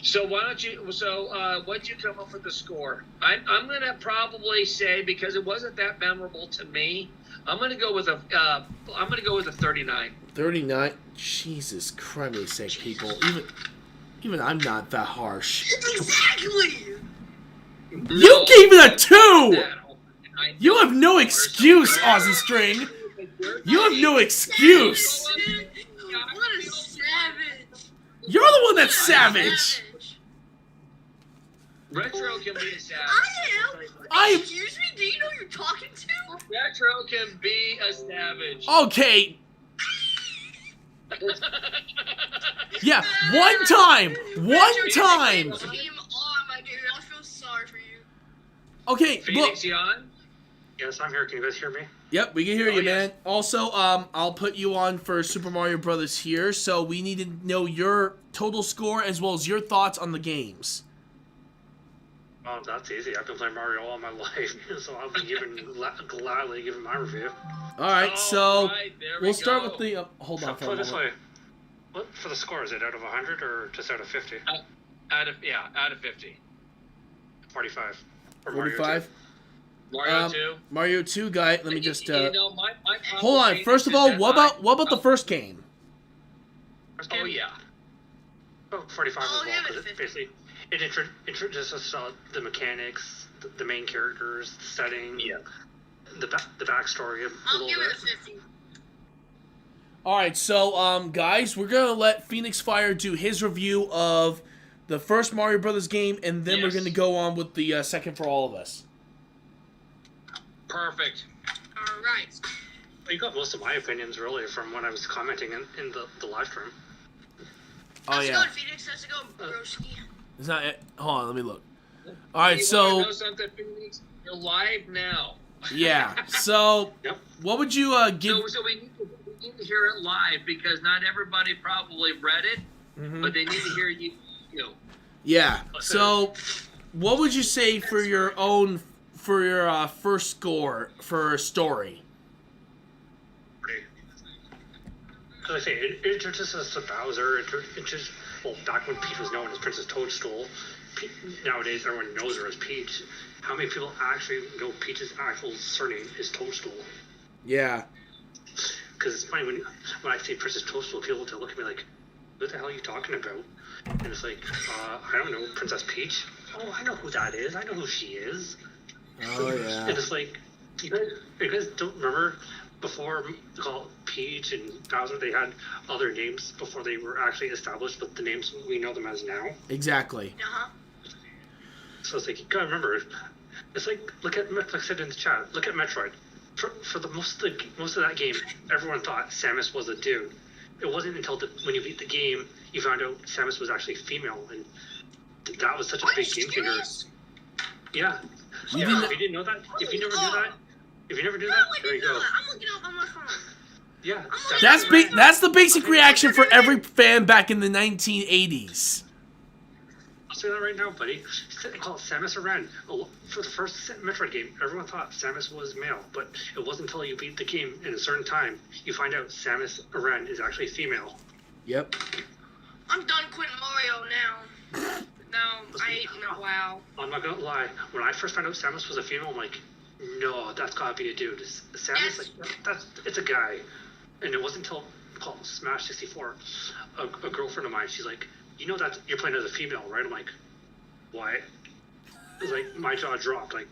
So why don't you? So what'd you come up with the score? I'm gonna probably say, because it wasn't that memorable to me, I'm gonna go with a 39. 39? Jesus Christ's sake, people. Even I'm not that harsh. Exactly. You gave it a 2! You have no excuse, Austin String. You have no excuse. What a savage. You're the one that's savage. Retro can be a savage. I am. Excuse me? Do you know who you're talking to? Retro can be a savage. Okay. Yeah, one time. One time. Team on, my dude. I feel sorry for you. Okay, look. Phoenix, you on? Yes, I'm here. Can you guys hear me? Yep, we can hear you, yes. man. Also, I'll put you on for Super Mario Brothers here, so we need to know your total score as well as your thoughts on the games. Oh, that's easy. I've been playing Mario all my life, so I'll be gladly giving my review. All right, so Right, there we'll we start go. with the. Hold on So for put a it this moment. way. What for the score? Is it out of 100 or just out of 50? Out of 50. 45. Or 45. Mario 2. Mario 2 guy. Let me just. You know, my Hold on. First of all, what about the first game? First game? Oh yeah. About 45 as I'll well, give it because a it 50. basically it introduces us to the mechanics, the main characters, the setting, Yeah. the backstory a I'll little give bit. it a 50. All right, so guys, we're gonna let Phoenix Fire do his review of the first Mario Brothers game, and then we're Yes. gonna go on with the second for all of us. Perfect. All right. You got most of my opinions really from when I was commenting in the live stream. Oh Let's yeah, go, Phoenix. Let's go, broski. it's not. Hold on, let me look. All right, You so wanna know something, Phoenix? You're live now. yeah, so Yep. what would you give? So we need to hear it live because not everybody probably read it, Mhm. but they need to hear you. Yeah, so what would you say for your first score for story? Because I say, it introduces us to Bowser. Well, back when Peach was known as Princess Toadstool, nowadays everyone knows her as Peach. How many people actually know Peach's actual surname is Toadstool? Yeah, Because it's funny when I say Princess Toadstool, people will look at me like, what the hell are you talking about? And it's like, I don't know, Princess Peach? Oh, I know who that is. I know who she is. oh yeah, And it's like, you guys don't remember before called Peach and Bowser, they had other names before they were actually established, but the names we know them as now. exactly. Uh-huh. So it's like, you gotta remember, it's like, like I said in the chat, look at Metroid. For the most of that game, everyone thought Samus was a dude. It wasn't until when you beat the game, you found out Samus was actually female, and that was such a Are big you game changer. serious? Yeah. You Yeah, didn't- if you didn't know that, if you never knew that, No, I there you didn't know go. that. I'm looking up on my phone. Yeah. That's the basic reaction for every fan back in the 1980s. I'll say that right now, buddy. They call it Samus Aran. For the first Metroid game, everyone thought Samus was male, but it wasn't until you beat the game in a certain time you find out Samus Aran is actually female. Yep. I'm done quitting Mario now. No, I ain't. No, wow. I'm not gonna lie. When I first found out Samus was a female, I'm like, no, that's gotta be a dude. Samus, Yes. it's a guy. And it wasn't until called Smash 64, a girlfriend of mine, she's like, you know that you're playing as a female, right? I'm like, what? It's like my jaw dropped. Like,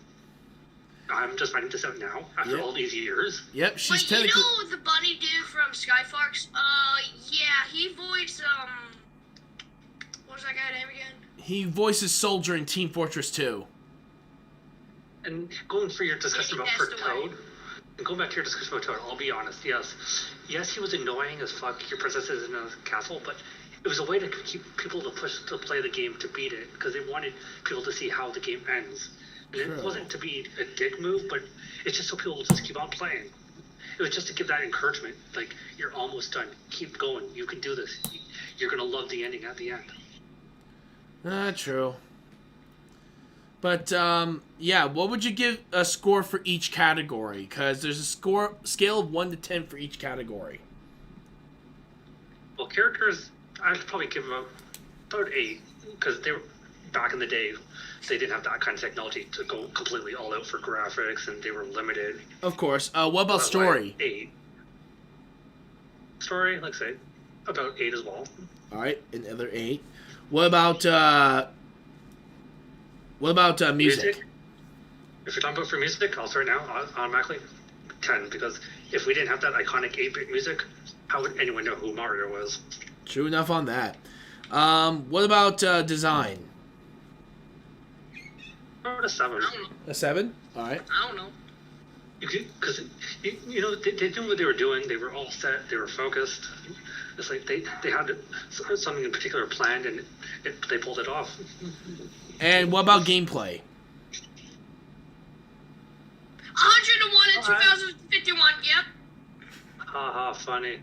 I'm just finding this out now after Yep. all these years. Yep, she's Wait, you technically. know the bunny dude from Skyfox? Yeah, he voiced, what was that guy's name again? He voices Soldier in Team Fortress 2. And going for your discussion Yeah, about he for passed away. Toad, and going back to your discussion about Toad, I'll be honest, yes, he was annoying as fuck. Your princess is in a castle, but it was a way to keep people to play the game to beat it because they wanted people to see how the game ends. And True. it wasn't to be a dick move, but it's just so people will just keep on playing. It was just to give that encouragement, like you're almost done. Keep going. You can do this. You're gonna love the ending at the end. True. But, yeah, what would you give a score for each category? Because there's a scale of 1 to 10 for each category. Well, characters, I'd probably give them about 8 because they were back in the day. They didn't have that kind of technology to go completely all out for graphics, and they were limited. Of course. What about But, story? like, 8. Story, like I say, about 8 as well. Alright, another 8. What about music? If you're talking about for music, I'll start now automatically 10 because if we didn't have that iconic 8-bit music, how would anyone know who Mario was? True enough on that. What about design? About a 7. I don't know. A 7? Alright. I don't know. Because you know they knew what they were doing. They were all set. They were focused. It's like they had something in particular planned, and they pulled it off. And what about gameplay? 101 in 2051. Yep. Haha, funny.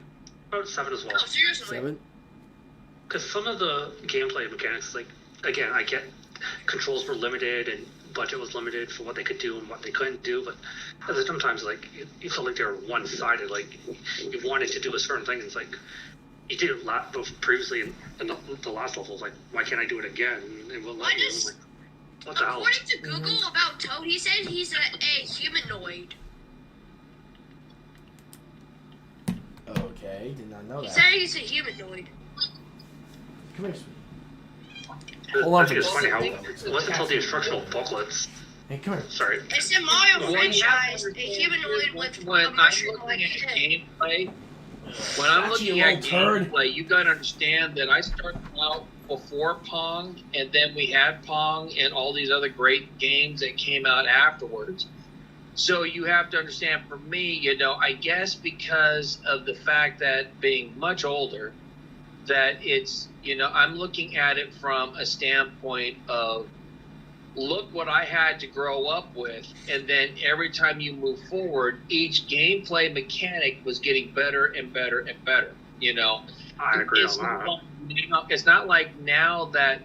About 7 as well. No, seriously. 7? Because some of the gameplay mechanics, like again, I get controls were limited and budget was limited for what they could do and what they couldn't do. But sometimes like you felt like they were one-sided. Like you wanted to do a certain thing, and it's like you did it previously in the last level. Like, why can't I do it again? And we'll let you. Like, what the hell? According to Google about Toad, he said he's a humanoid. Okay, did not know He that. said he's a humanoid. Come here, sweetie. Hold on I think it's for funny how this. it wasn't until the instructional booklets. Hey, come here. Sorry. It's a Mario Well, you have franchise, to a humanoid with when a I'm mushroom looking like at head. gameplay, when I'm Gotcha, looking you at little turd. gameplay, you got to understand that I started out before Pong, and then we had Pong and all these other great games that came out afterwards. So you have to understand, for me, I guess because of the fact that being much older, that it's, I'm looking at it from a standpoint of, look what I had to grow up with, and then every time you move forward, each gameplay mechanic was getting better and better and better. I agree It's on that. not like, it's not like now that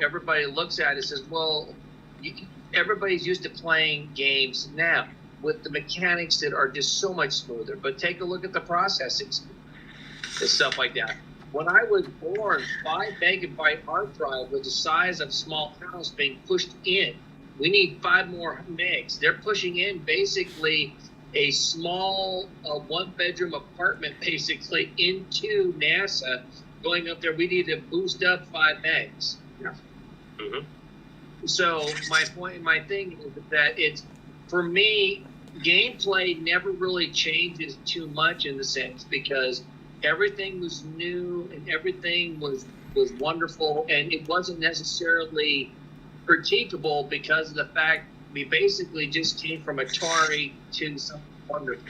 everybody looks at it and says, well, everybody's used to playing games now with the mechanics that are just so much smoother. But take a look at the processing speed and stuff like that. When I was born, 5 megabyte hard drive was the size of a small house being pushed in. We need 5 more megs. They're pushing in basically a small 1-bedroom apartment basically into NASA. Going up there, we need to boost up 5 megs. Yeah. Mm-hmm. So my thing is that it's, for me, gameplay never really changes too much in the sense, because everything was new and everything was wonderful, and it wasn't necessarily critiquable because of the fact we basically just came from Atari to something wonderful.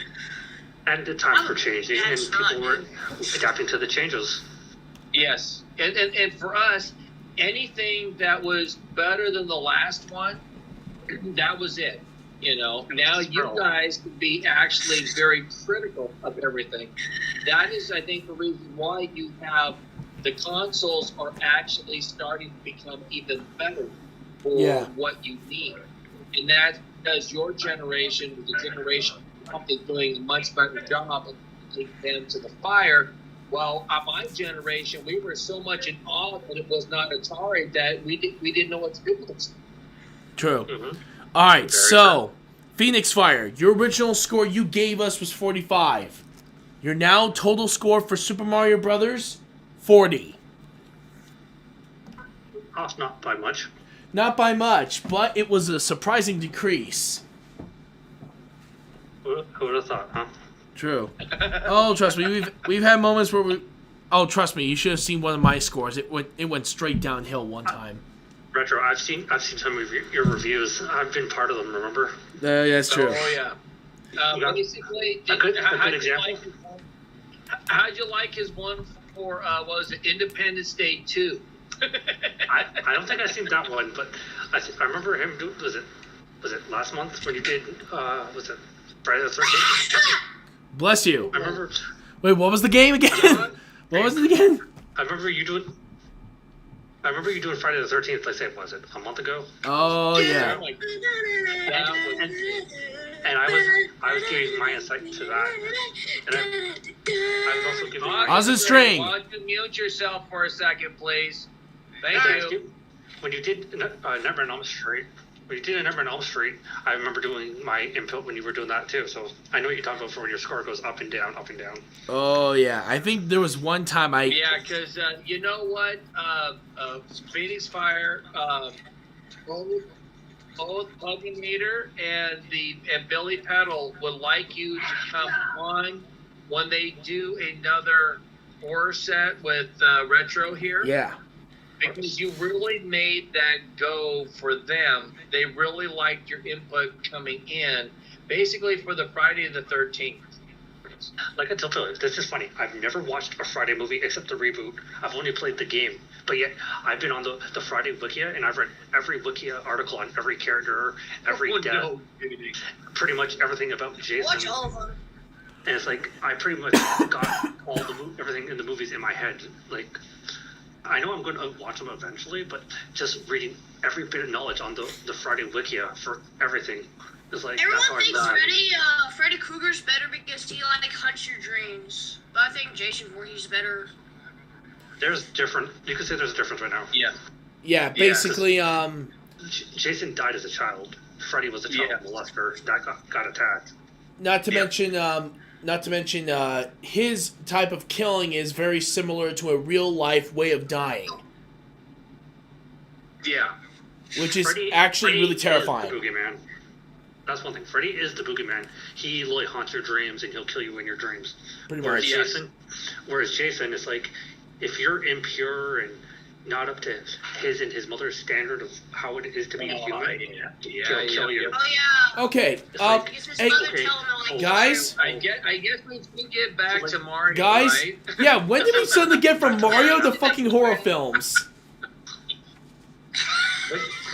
And the times were changing, and people were adapting to the changes. Yes, and for us, anything that was better than the last one, that was it. Now you guys can be actually very critical of everything. That is, I think, the reason why you have the consoles are actually starting to become even better for what you need. And that's because your generation was a generation is doing a much better job of taking them to the fire. While my generation, we were so much in awe that it was not Atari that we didn't know what to do with it. True. Mm-hmm. All right, Very so Phoenix Fire, your original score you gave us was 45. Your now total score for Super Mario Brothers, 40. Oh, not by much. Not by much, but it was a surprising decrease. Who would have thought, huh? True. Oh, trust me, we've had moments where we. Oh, trust me, you should have seen one of my scores. It went straight downhill one time. Retro, I've seen some of your reviews. I've been part of them. Remember? That's true. Oh yeah. Basically, a good example. How'd you like his one for what was it, Independence Day 2? I don't think I've seen that one, but I remember him do. Was it last month when you did? Was it Friday the 13th? Bless you. I remember. Wait, what was the game again? What was it again? I remember you doing Friday the 13th. Like, say, was it a month ago? Oh yeah. And I was giving my insight to that, and I was also giving. Oz is string. Why don't you mute yourself for a second, please? Thank you. When you did Nightmare on Elm Street, I remember doing my input when you were doing that too. So I know what you're talking about for when your score goes up and down, up and down. Oh yeah, I think there was one time I. Yeah, because you know what, Phoenix Fire, both Pugging Meter and Billy Peddle would like you to come on when they do another horror set with Retro here. Yeah. Because you really made that go for them. They really liked your input coming in, basically for the Friday the 13th. Like I tell you, this is funny. I've never watched a Friday movie except the reboot. I've only played the game. But yet, I've been on the Friday Wikia, and I've read every Wikia article on every character, every death, No. pretty much everything about Jason. Watch all of them. And it's like, I pretty much got everything in the movies in my head. Like, I know I'm going to watch them eventually, but just reading every bit of knowledge on the Friday Wikia for everything is like Everyone that's hard. thinks Freddy Krueger's better because he hunts your dreams. But I think Jason Voorhees better. There's different. You could say there's a difference right now. Yeah. Yeah, basically, Jason died as a child. Freddy was a child molester that got attacked. Not to mention, his type of killing is very similar to a real-life way of dying. Yeah. Which is Freddy really terrifying. Is the boogeyman. That's one thing. Freddy is the boogeyman. He literally haunts your dreams, and he'll kill you in your dreams. Pretty Whereas much. Jason is like, if you're impure and not up to his and his mother's standard of how it is to be a human, he'll kill you. Oh yeah. Okay, Because his hey, mother tell him guys? I guess we can get back to Mario, guys, right? yeah, when did we suddenly get from Mario to fucking horror films?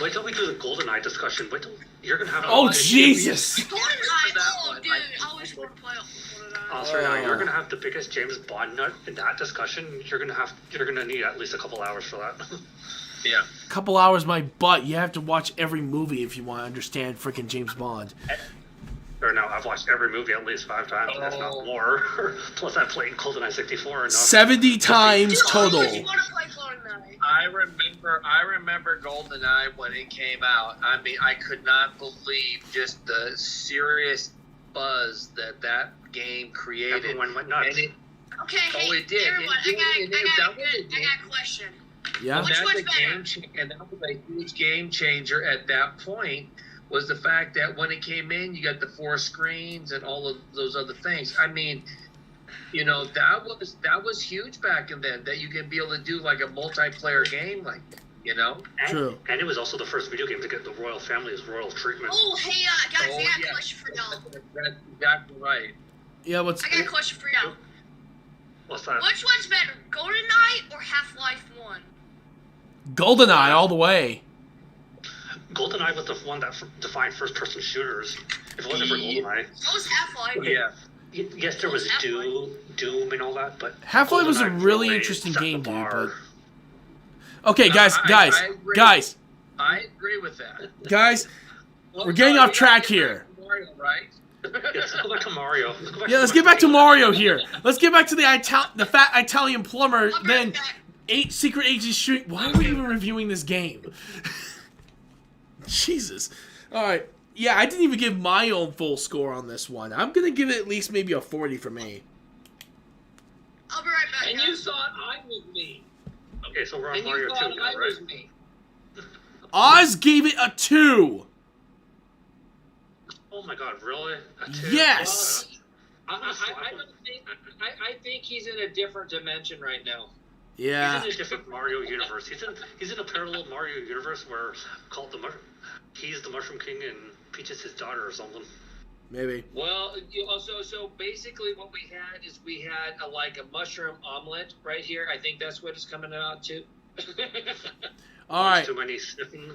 Wait till we do the GoldenEye discussion. Wait till you're gonna have. Oh, Jesus! GoldenEye, dude, I always want to play GoldenEye. You're gonna have the biggest James Bond nut in that discussion. You're gonna need at least a couple hours for that. Yeah. Couple hours, my butt. You have to watch every movie if you want to understand freaking James Bond. Or no, I've watched every movie at least 5 times, if not more. Plus, I played GoldenEye 64 enough. 70 times total. I want to play GoldenEye. I remember GoldenEye when it came out. I mean, I could not believe just the serious buzz that game created. Everyone went nuts. Okay, hey, it did. everyone, I got a question. Yeah? Which one's better? And that was a huge game changer at that point, was the fact that when it came in, you got the 4 screens and all of those other things. I mean, that was huge back in then, that you can be able to do like a multiplayer game like that, True. And it was also the first video game to get the royal family's royal treatment. Oh, hey, guys, I got a question for y'all. That's exactly right. Yeah, I got a question for y'all. What's that? Which one's better, GoldenEye or Half-Life 1? GoldenEye all the way. GoldenEye was the one that defined first-person shooters. If it wasn't for GoldenEye. So was Half-Life. Yeah. Yes, there was Doom and all that, but Half-Life was a GoldenEye really interesting game, dude. But okay, guys, I agree. guys, I agree with that. guys. We're getting off track here. Mario, right? Let's go back to Mario. Let's get back to Mario here. Let's get back to the fat Italian plumber. I'll be Then right back. 8 secret agents shooting. Why are we even reviewing this game? Jesus. All right. Yeah, I didn't even give my own full score on this one. I'm gonna give it at least maybe a 40 for me. I'll be right back. And you thought I was me. Okay, so we're on And Mario you 2 thought now, I right? was me. Oz gave it a 2. Oh my god, really? A 2? Yes. I think he's in a different dimension right now. Yeah. He's in a different Mario universe. He's in a parallel Mario universe where he's the Mushroom King and Peach is his daughter or something. Maybe. Well, so basically what we had a mushroom omelet right here. I think that's what it's coming out to. All right. Too many sniffing.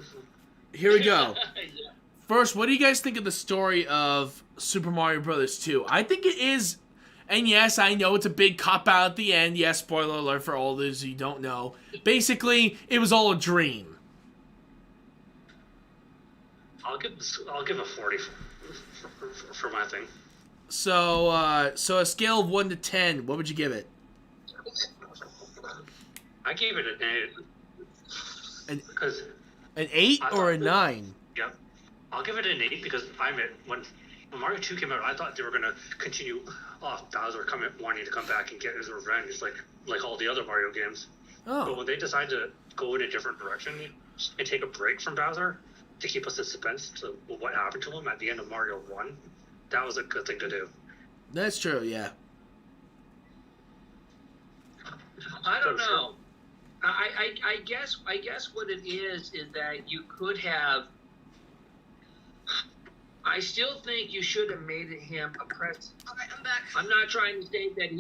Here we go. Yeah. First, what do you guys think of the story of Super Mario Brothers 2? I think it is, and yes, I know it's a big cop-out at the end. Yes, spoiler alert for all those you don't know. Basically, it was all a dream. I'll give a 40 for my thing. So a scale of 1 to 10, what would you give it? I gave it an 8. Because An 8 or a 9? Yeah, I'll give it an 8 because when Mario 2 came out, I thought they were gonna continue Bowser wanting to come back and get his revenge, like all the other Mario games. But Oh, when they decided to go in a different direction and take a break from Bowser to keep us in suspense to what happened to him at the end of Mario 1, that was a good thing to do. that's true, yeah. I don't know. I guess what it is that you could have. I still think you should have made him a presence. Okay, I'm back. I'm not trying to say that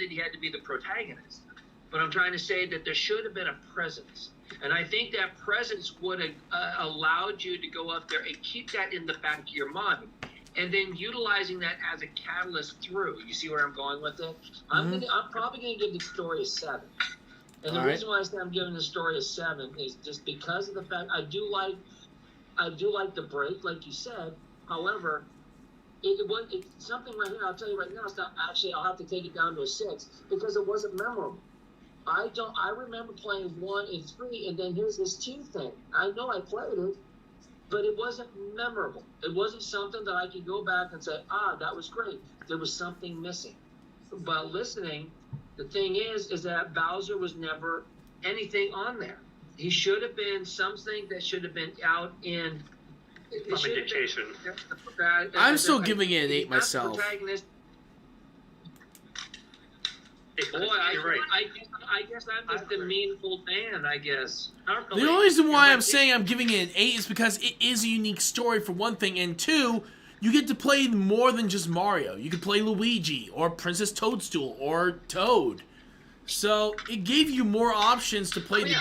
he had to be the protagonist, but I'm trying to say that there should have been a presence, and I think that presence would have allowed you to go up there and keep that in the back of your mind, and then utilizing that as a catalyst through. You see where I'm going with it? I'm probably gonna give the story a 7. And the All right. reason why I say I'm giving the story a 7 is just because of the fact I do like the break, like you said. However, it's something right here. I'll tell you right now. It's not actually. I'll have to take it down to a 6 because it wasn't memorable. I remember playing 1 and 3, and then here's this 2 thing. I know I played it, but it wasn't memorable. It wasn't something that I could go back and say, that was great. There was something missing. But listening, the thing is that Bowser was never anything on there. He should have been something that should have been out in. Indication. I'm still giving it an 8 not the myself. protagonist. Boy, You're right. I guess I'm just a meaningful fan, I guess. The only reason why I'm saying I'm giving it an 8 is because it is a unique story for one thing, and two, you get to play more than just Mario. You could play Luigi, or Princess Toadstool, or Toad. So, it gave you more options to play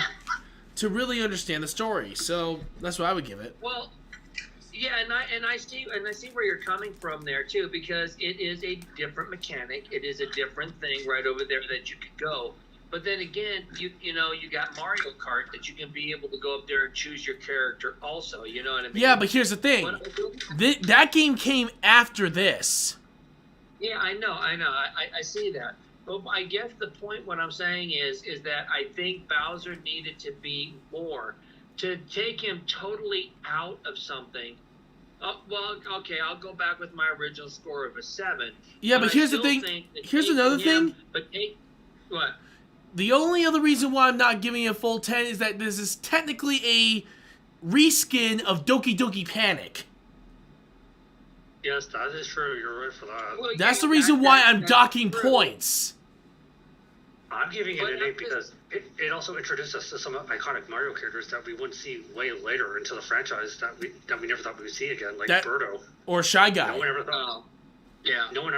to really understand the story. So, that's what I would give it. Well, yeah, and I see where you're coming from there too, because it is a different mechanic. It is a different thing right over there that you could go. But then again, you know, you got Mario Kart that you can be able to go up there and choose your character also. You know what I mean? Yeah, but here's the thing. That game came after this. Yeah, I know. I see that. But I guess the point, what I'm saying is that I think Bowser needed to be more. To take him totally out of something. Well, okay, I'll go back with my original score of a 7. Yeah, but here's the thing. Here's another thing. What? The only other reason why I'm not giving it a full 10 is that this is technically a reskin of Doki Doki Panic. Yes, that is true. You're right for that. Well, That's yeah, the reason why I'm that's docking true. points. I'm giving it But an 8 because it also introduced us to some iconic Mario characters that we wouldn't see way later into the franchise that we never thought we would see again, like Birdo. Or Shy Guy. No one ever thought. Yeah. No one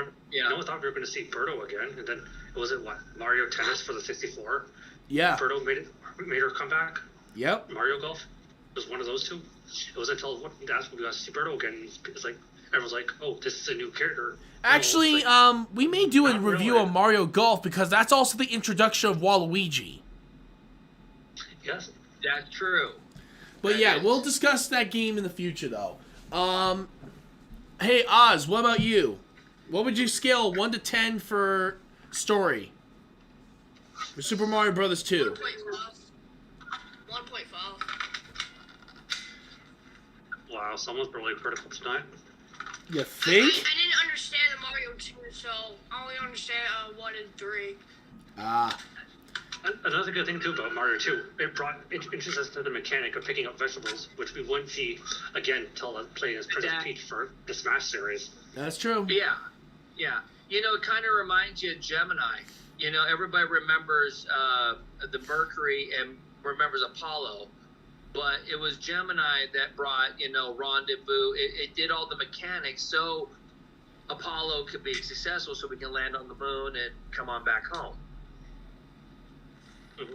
thought we were going to see Birdo again, and then was it Mario Tennis for the 64? Yeah. Birdo made her comeback. Yep. Mario Golf was one of those two. It was until that's when we got to see Birdo again. It's like everyone's like, "Oh, this is a new character." Actually, we may do a review of Mario Golf because that's also the introduction of Waluigi. Yes. That's true. But yeah, we'll discuss that game in the future, though. Hey, Oz, what about you? What would you scale 1 to 10 for story for Super Mario Brothers 2? 1.5. Wow, someone's really critical tonight. You I think? didn't understand the Mario 2, so I only understand 1 and 3. Another good thing too about Mario 2, it introduced us to the mechanic of picking up vegetables, which we wouldn't see again until playing as Princess Peach for the Smash series. That's true. Yeah. You know, it kind of reminds you of Gemini. You know, everybody remembers the Mercury and remembers Apollo, but it was Gemini that brought, you know, Rendezvous. It did all the mechanics so Apollo could be successful, so we can land on the moon and come on back home. Mm-hmm.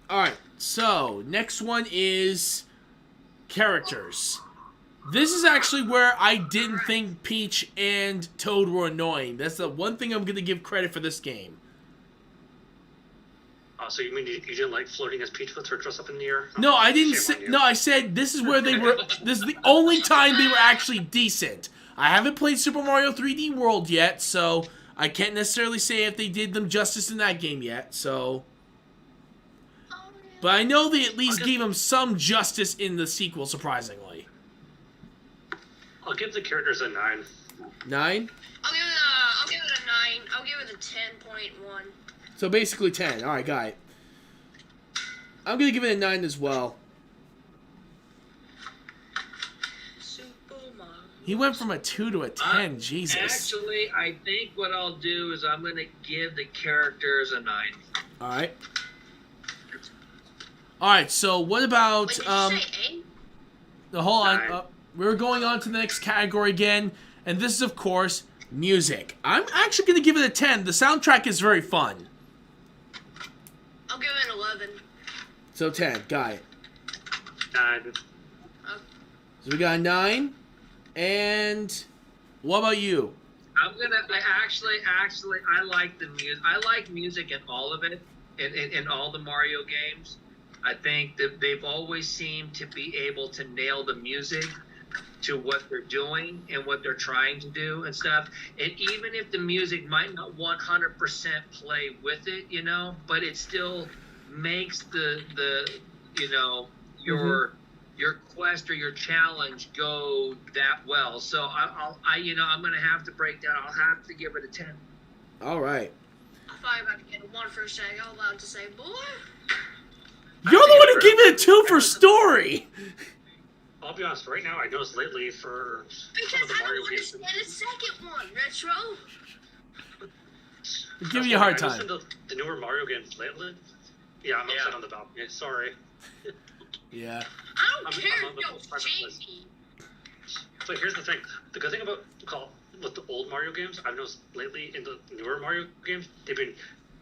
Alright, so next one is characters. This is actually where I didn't think Peach and Toad were annoying. That's the one thing I'm going to give credit for this game. So you mean you didn't like floating as Peach with her dress up in the air? No, I didn't Shame say. on you. No, I said this is where they were. This is the only time they were actually decent. I haven't played Super Mario 3D World yet, so I can't necessarily say if they did them justice in that game yet. So, but I know they at least gave them some justice in the sequel. Surprisingly, I'll give the characters a 9. 9. I'll give it a 9. I'll give it a 10.1. So basically 10. All right, got it. I'm gonna give it a 9 as well. He went from a 2 to a 10. Jesus. Actually, I think what I'll do is I'm going to give the characters a 9. All right. All right. So what about Wait, did you say 8? the whole? Nine. We're going on to the next category again, and this is of course music. I'm actually going to give it a 10. The soundtrack is very fun. I'll give it an 11. So 10. Got it. 9. So we got a 9. And what about you? I like the music. I like music in all of it. in all the Mario games. I think that they've always seemed to be able to nail the music to what they're doing and what they're trying to do and stuff. And even if the music might not 100% play with it, you know, but it still makes the you know, your quest or your challenge go that well. So I you know, I'm gonna have to break down. I'll have to give it a 10. All right. I thought about to get a 1 for a second. I was about to say, boy. You're the one who gave it a 2 for story. I'll be honest, right now I noticed lately for some Because of the I Mario don't games. understand the second one, Retro. I'm giving you a hard I time. noticed the newer Mario games lately. Yeah, I'm upset on the balcony. Sorry. Yeah. I don't I'm care on if the you most don't private change place. me. So here's the thing. The good thing about with the old Mario games, I've noticed lately in the newer Mario games, they've been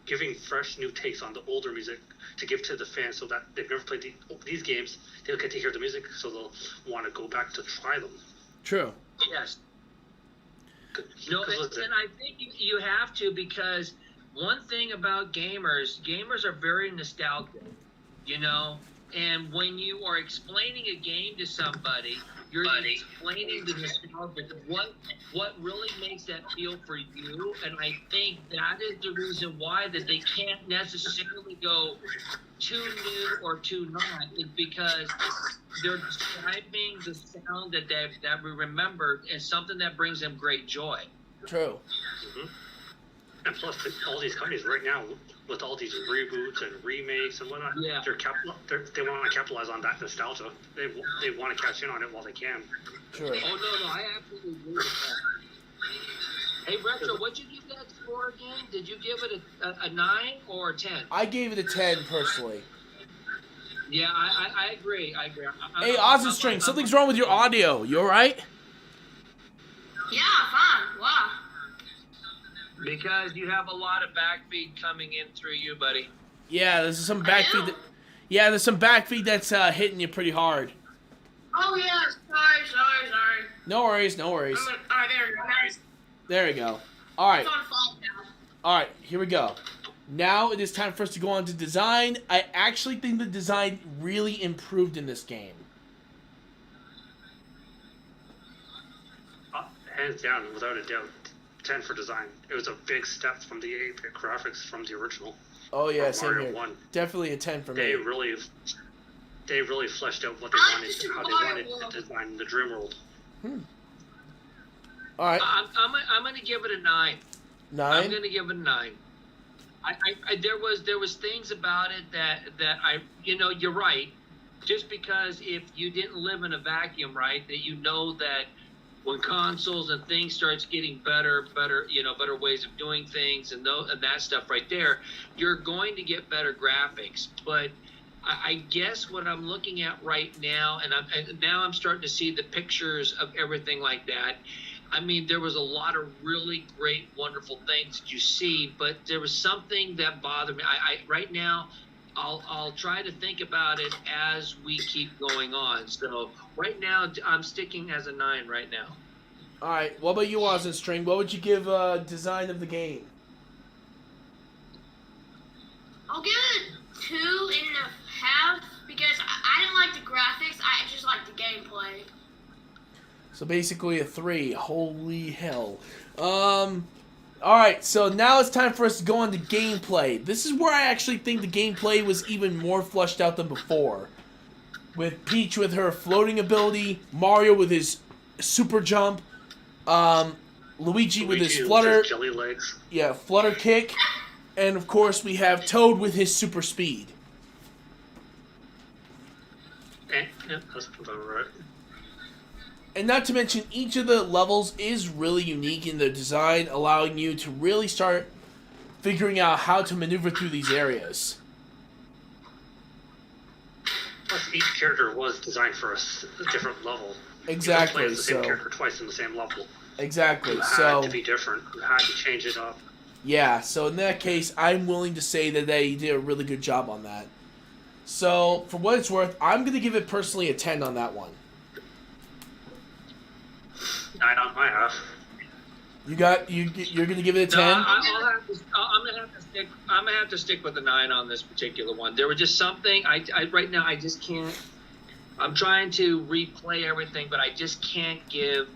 giving fresh new takes on the older music to give to the fans, so that they've never played these games, they'll get to hear the music, so they'll want to go back to try them. True. Yes. No, and I think you have to, because one thing about gamers are very nostalgic, you know, and when you are explaining a game to somebody, you're explaining the nostalgia, what really makes that feel for you, and I think that is the reason why that they can't necessarily go too new or too not, is because they're describing the sound that we remembered as something that brings them great joy. True. Mm-hmm. And plus, all these companies right now, with all these reboots and remakes and whatnot, Yeah. they want to capitalize on that nostalgia. They want to cash in on it while they can. True. Oh, no, I absolutely agree with that. Hey, Retro, what'd you give that score again? Did you give it a 9 or a 10? I gave it a 10 personally. Yeah, I agree. Hey, Oz and String, something's wrong with your audio. You alright? Yeah, fine. Wow. Because you have a lot of backfeed coming in through you, buddy. Yeah, there's some backfeed. There's some backfeed that's hitting you pretty hard. Oh, yeah. Sorry. No worries. Alright, there we go. There we go. Alright. It's on file now. Alright, here we go. Now it is time for us to go on to design. I actually think the design really improved in this game. Hands down, without a doubt, 10 for design. It was a big step from the 8-bit graphics from the original. Oh yeah, from same Mario here. 1. Definitely a 10 for me. They really fleshed out what they I wanted, just how they Mario wanted World. to design the Dream World. Alright, I'm going to give it a 9. 9. I'm going to give it a 9. There was things about it that I, you know, you're right. Just because if you didn't live in a vacuum, right, that you know that when consoles and things starts getting better ways of doing things and that stuff right there, you're going to get better graphics. But I guess what I'm looking at right now, and now I'm starting to see the pictures of everything like that. I mean, there was a lot of really great, wonderful things that you see, but there was something that bothered me. Right now, I'll try to think about it as we keep going on. So right now, I'm sticking as a 9 right now. Alright, what about you, Oz and String? What would you give design of the game? I'll give it 2.5 because I didn't like the graphics. I just liked the gameplay. So basically a 3. Holy hell. Alright, so now it's time for us to go on to gameplay. This is where I actually think the gameplay was even more fleshed out than before. With Peach with her floating ability, Mario with his super jump, Luigi with his flutter, jelly legs. yeah, flutter kick, and of course we have Toad with his super speed. Yeah, that's about right. And not to mention, each of the levels is really unique in their design, allowing you to really start figuring out how to maneuver through these areas. Plus, each character was designed for a different level. Exactly. You don't play as the same So character twice in the same level. exactly. You had So to be different. You had to change it up. yeah. So in that case, I'm willing to say that they did a really good job on that. So for what it's worth, I'm gonna give it personally a 10 on that one. 9 on my half. You got you're gonna give it a No, 10? I'm gonna have to stick with the 9 on this particular one. There was just something I right now I just can't. I'm trying to replay everything, but I just can't give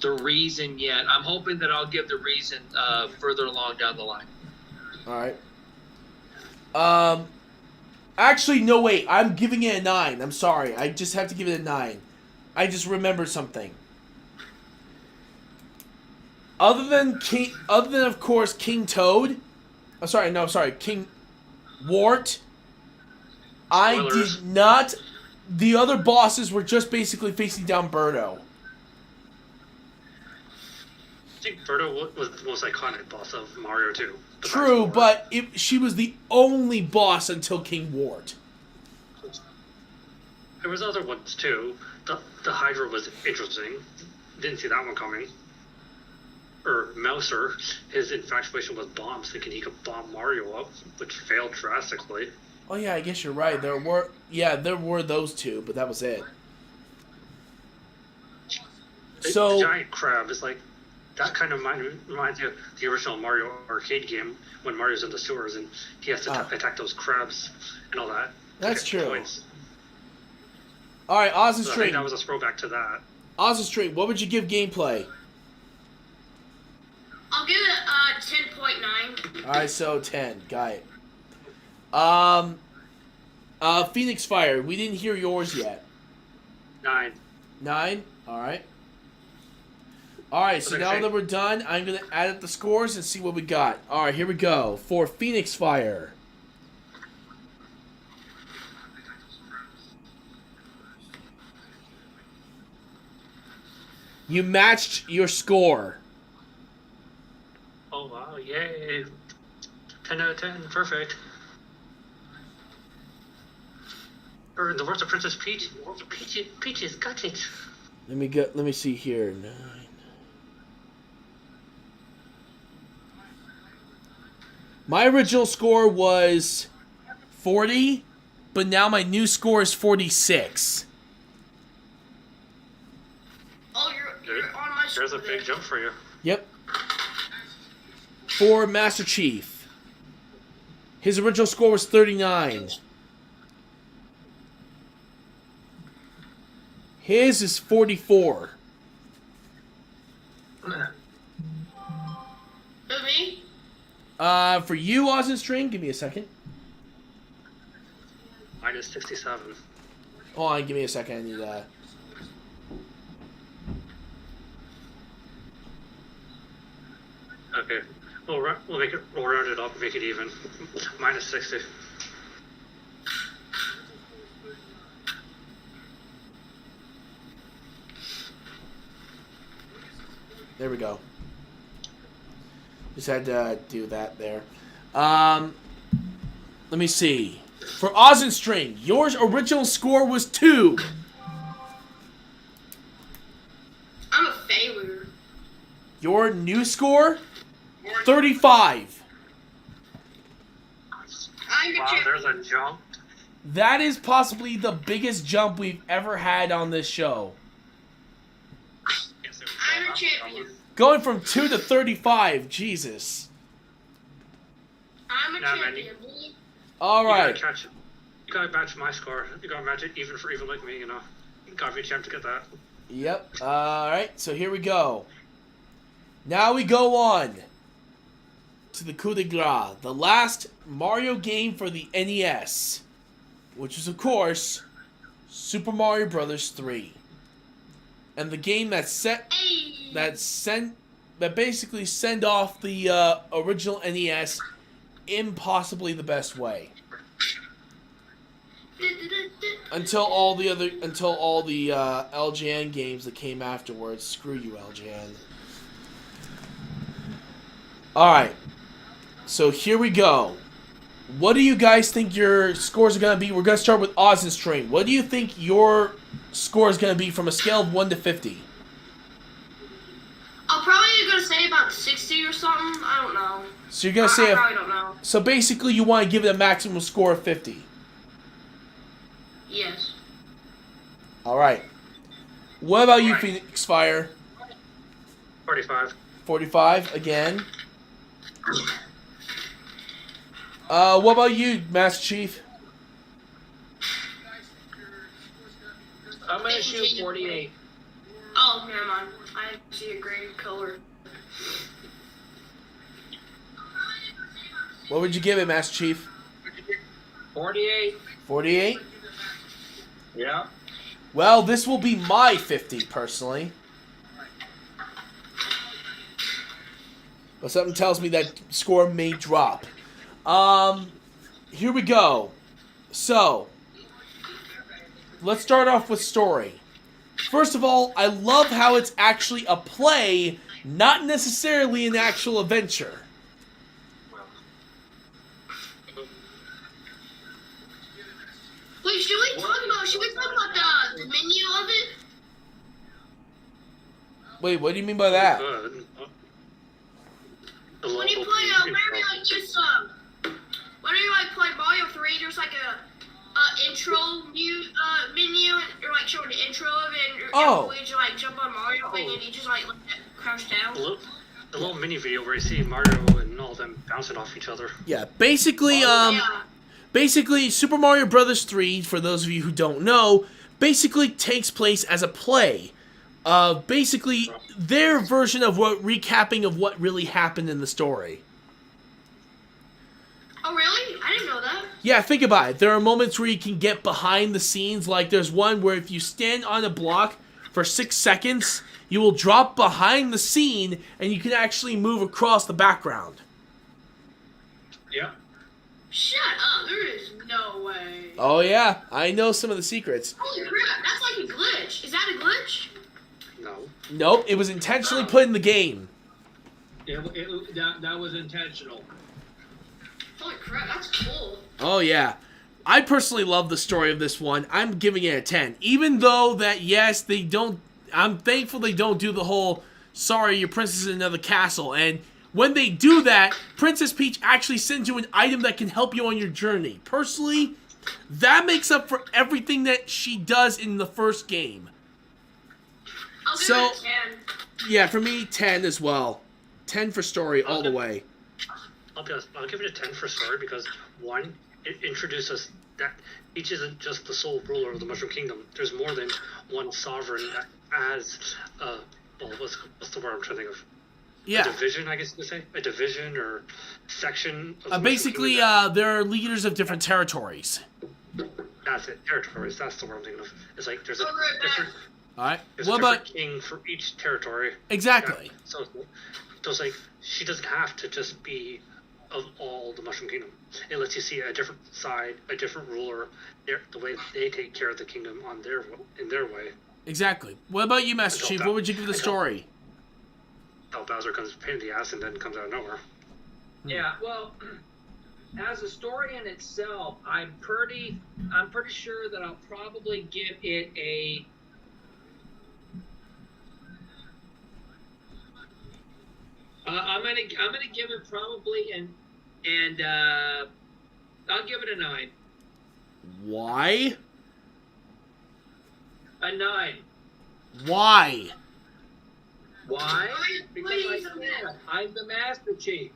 the reason yet. I'm hoping that I'll give the reason further along down the line. All right. Actually, no, wait. I'm giving it a 9. I'm sorry. I just have to give it a 9. I just remembered something. Other than of course King Toad. King Wart. I Spoilers. did not. The other bosses were just basically facing down Birdo. I think Birdo was the most iconic boss of Mario 2. True, but she was the only boss until King Wart. There was other ones too. The Hydra was interesting. Didn't see that one coming. Or Mouser, his infatuation with bombs, thinking he could bomb Mario up, which failed drastically. Oh yeah, I guess you're right. There were those two, but that was it. The So giant crab is like that kind of reminds you of the original Mario arcade game when Mario's in the sewers and he has to attack those crabs and all that. That's to get true. points. all right, Oz and So I think String. that was a throwback to that. Oz and String. What would you give gameplay? I'll give it 10.9. All right, so 10. Got it. Phoenix Fire. We didn't hear yours yet. 9. 9. All right. All right. So now that we're done, I'm gonna add up the scores and see what we got. All right, here we go for Phoenix Fire. You matched your score. Oh wow, yay. 10 out of 10, perfect. Or in the words of Princess Peach, Peaches got it. Let me see here. 9. My original score was 40, but now my new score is 46. Oh, you're on my There's a score big then. jump for you. Yep. For Master Chief. His original score was 39. His is 44. Who, me? For you, Oz and String, give me a second. Mine is 67. Hold on, give me a second. I need that. Okay. We'll round it up and make it even. Mine is 60. There we go. Just had to do that there. Let me see. For Oz and String, your original score was 2. I'm a failure. Your new score? 35. I'm a Wow, there's champion. a jump. That is possibly the biggest jump we've ever had on this show. I'm a champion. Going from 2 to 35. Jesus. I'm a Nah, man, champion. All You right. gotta match my score. You gotta match it even for even like me, you know. You gotta be a champ to get that. Yep. All right. So here we go. Now we go on to the coup de grace, the last Mario game for the NES, which is of course Super Mario Brothers 3, and the game that basically send off the original NES in possibly the best way. Until all the LJN games that came afterwards. Screw you, LJN. Alright. So here we go. What do you guys think your scores are going to be? We're going to start with Oz and String. What do you think your score is going to be from a scale of 1 to 50? I'm probably gonna say about 60 or something. I don't know. So you're going to I say... probably don't know. So basically you want to give it a maximum score of 50. Yes. Alright. What about you, Phoenix Fire? 45. 45 again. What about you, Master Chief? I'm gonna shoot 48. Oh, never mind. I see a gray color. What would you give it, Master Chief? 48. 48? Yeah. Well, this will be my 50, personally. But something tells me that score may drop. Here we go. So, let's start off with story. First of all, I love how it's actually a play, not necessarily an actual adventure. Wait, should we talk about the menu of it? Wait, what do you mean by that? Good. When you play Mario, when you like play Mario 3, there's like a intro menu, or like showing the intro of it, and Oh. you just like jump on Mario thing and you just like let it crouch down. The little mini video where you see Mario and all them bouncing off each other. Yeah, basically, Yeah. Basically, Super Mario Bros. 3, for those of you who don't know, basically takes place as a play. Basically, their version of recapping of what really happened in the story. Oh really? I didn't know that. Yeah, think about it. There are moments where you can get behind the scenes. Like, there's one where if you stand on a block for 6 seconds, you will drop behind the scene, and you can actually move across the background. Yeah. Shut up! There is no way. Oh yeah, I know some of the secrets. Holy crap! That's like a glitch. Is that a glitch? No. Nope, it was intentionally put in the game. That was intentional. Holy crap! That's cool. Oh yeah. I personally love the story of this one. I'm giving it a 10. Even though that, yes, they don't... I'm thankful they don't do the whole, sorry, your princess is in another castle. And when they do that, Princess Peach actually sends you an item that can help you on your journey. Personally, that makes up for everything that she does in the first game. I'll give So- it a 10. Yeah, for me, 10 as well. 10 for story all the way. I'll be honest, I'll give it a 10 for story because, one, it introduces that Peach isn't just the sole ruler of the Mushroom Kingdom. There's more than one sovereign that has, well, what's the word I'm trying to think of? Yeah. A division, I guess you could say? A division or section of the Mushroom Basically, Kingdom. there are leaders of different territories. That's it, territories, that's the word I'm thinking of. It's like there's a I'll be right back. different, Alright, there's what a different about... king for each territory. Exactly. Yeah. So it's like, she doesn't have to just be of all the Mushroom Kingdom. It lets you see a different side, a different ruler, the way they take care of the kingdom in their way. Exactly. What about you, Master Chief? What would you give the story? How Bowser comes pain in the ass and then comes out of nowhere. Yeah, well, as a story in itself, I'm pretty sure that I'll probably give it a. I'm gonna give it probably and I'll give it a 9. Why? A 9. Why? Why? Why do you Because do that? I'm the Master Chief.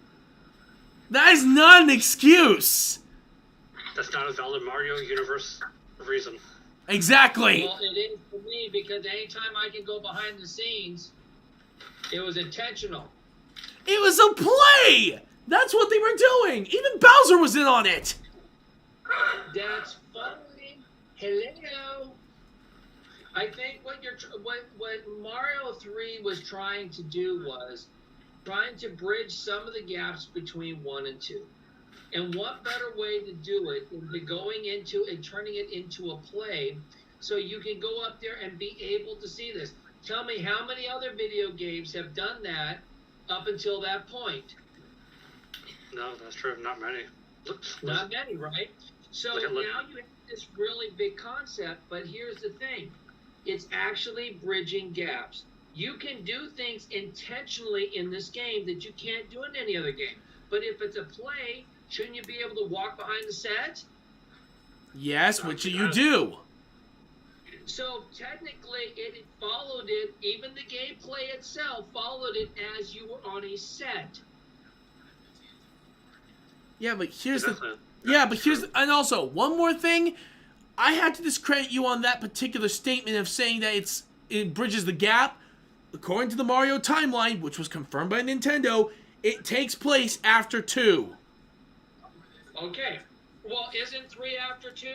That is not an excuse. That's not a valid Mario universe reason. Exactly. Well, it is for me because anytime I can go behind the scenes, it was intentional. It was a play. That's what they were doing. Even Bowser was in on it. That's funny. Hello. I think what Mario 3 was trying to do was trying to bridge some of the gaps between 1 and 2. And what better way to do it than going into and turning it into a play so you can go up there and be able to see this. Tell me how many other video games have done that up until that point? No, that's true. Not many. Not many, right? So Look. now you have this really big concept, but here's the thing. It's actually bridging gaps. You can do things intentionally in this game that you can't do in any other game. But if it's a play, shouldn't you be able to walk behind the set? Yes, which you do. So technically, it followed it. Even the gameplay itself followed it as you were on a set. Yeah, but here's the... Definitely. Yeah, but here's... And also, one more thing. I had to discredit you on that particular statement of saying that it bridges the gap. According to the Mario timeline, which was confirmed by Nintendo, it takes place after 2. Okay. Well, isn't 3 after 2?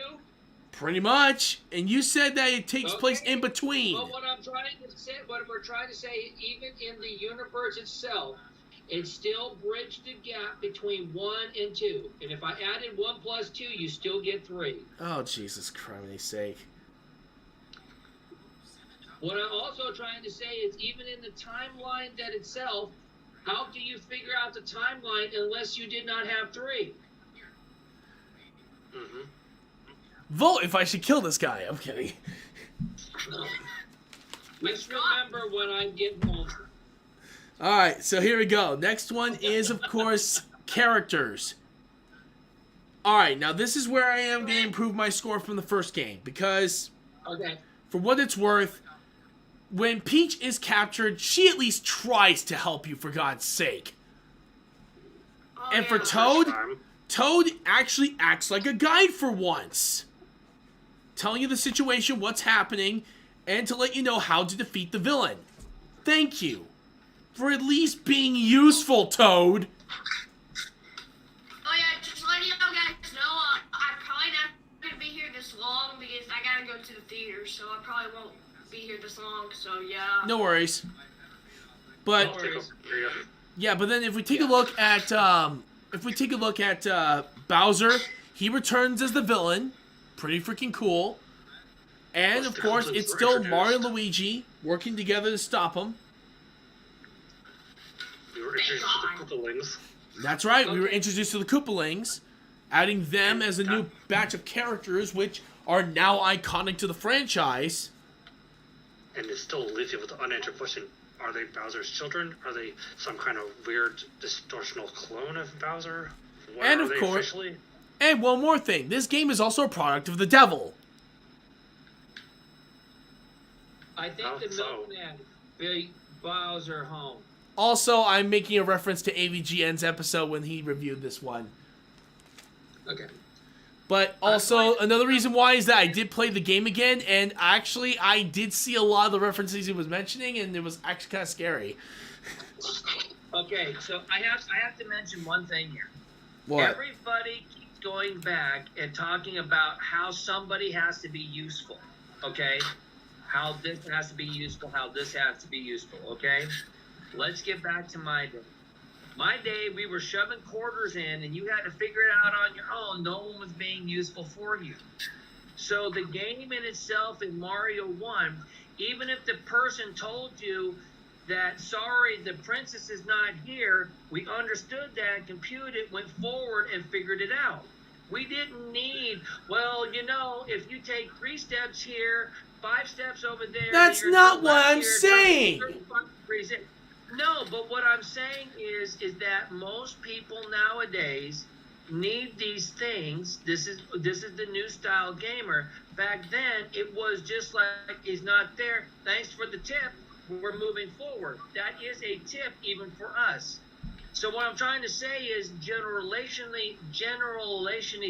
Pretty much. And you said that it takes place Okay. in between. But what we're trying to say, even in the universe itself, it still bridged the gap between 1 and 2. And if I added 1 plus 2, you still get 3. Oh, Jesus Christ's sake. What I'm also trying to say is, even in the timeline that itself, how do you figure out the timeline unless you did not have 3? Mm-hmm. Vote if I should kill this guy. I'm kidding. Just remember when I get home. Alright, so here we go. Next one is, of course, characters. Alright, now this is where I am going to improve my score from the first game. Because, Okay. for what it's worth, when Peach is captured, she at least tries to help you, for God's sake. Oh, And for yeah. Toad, Time. Toad actually acts like a guide for once. Telling you the situation, what's happening, and to let you know how to defeat the villain. Thank you. For at least being useful, Toad. Oh yeah, just letting you guys know, I'm probably not gonna be here this long because I gotta go to the theater, so I probably won't be here this long. So yeah. No worries. But No worries. There you go. yeah, but then if we take a look at Bowser, he returns as the villain. Pretty freaking cool. And of course, it's still Mario and Luigi working together to stop him. We were introduced to the Koopalings. That's right, we were Okay. introduced to the Koopalings, adding them as a new batch of characters, which are now iconic to the franchise. And it still leaves you with the unanswered question. Are they Bowser's children? Are they some kind of weird distortional clone of Bowser? What And are of they course- officially? And one more thing, this game is also a product of the devil. I think How the so? milkman beat Bowser home. Also, I'm making a reference to AVGN's episode when he reviewed this one. Okay. But also, another reason why is that I did play the game again, and actually, I did see a lot of the references he was mentioning, and it was actually kind of scary. Okay, so I have to mention one thing here. What? Everybody keeps going back and talking about how somebody has to be useful, okay? How this has to be useful, how this has to be useful, okay? Let's get back to my day. My day, we were shoving quarters in, and you had to figure it out on your own. No one was being useful for you. So the game in itself in Mario 1, even if the person told you that, sorry, the princess is not here, we understood that, computed it, went forward, and figured it out. We didn't need, well, you know, if you take 3 steps here, 5 steps over there. That's you're not to the what left I'm here, saying. 35 degrees in. No, but what I'm saying is that most people nowadays need these things. This is the new style gamer. Back then, it was just like, he's not there. Thanks for the tip. We're moving forward. That is a tip even for us. So what I'm trying to say is, generally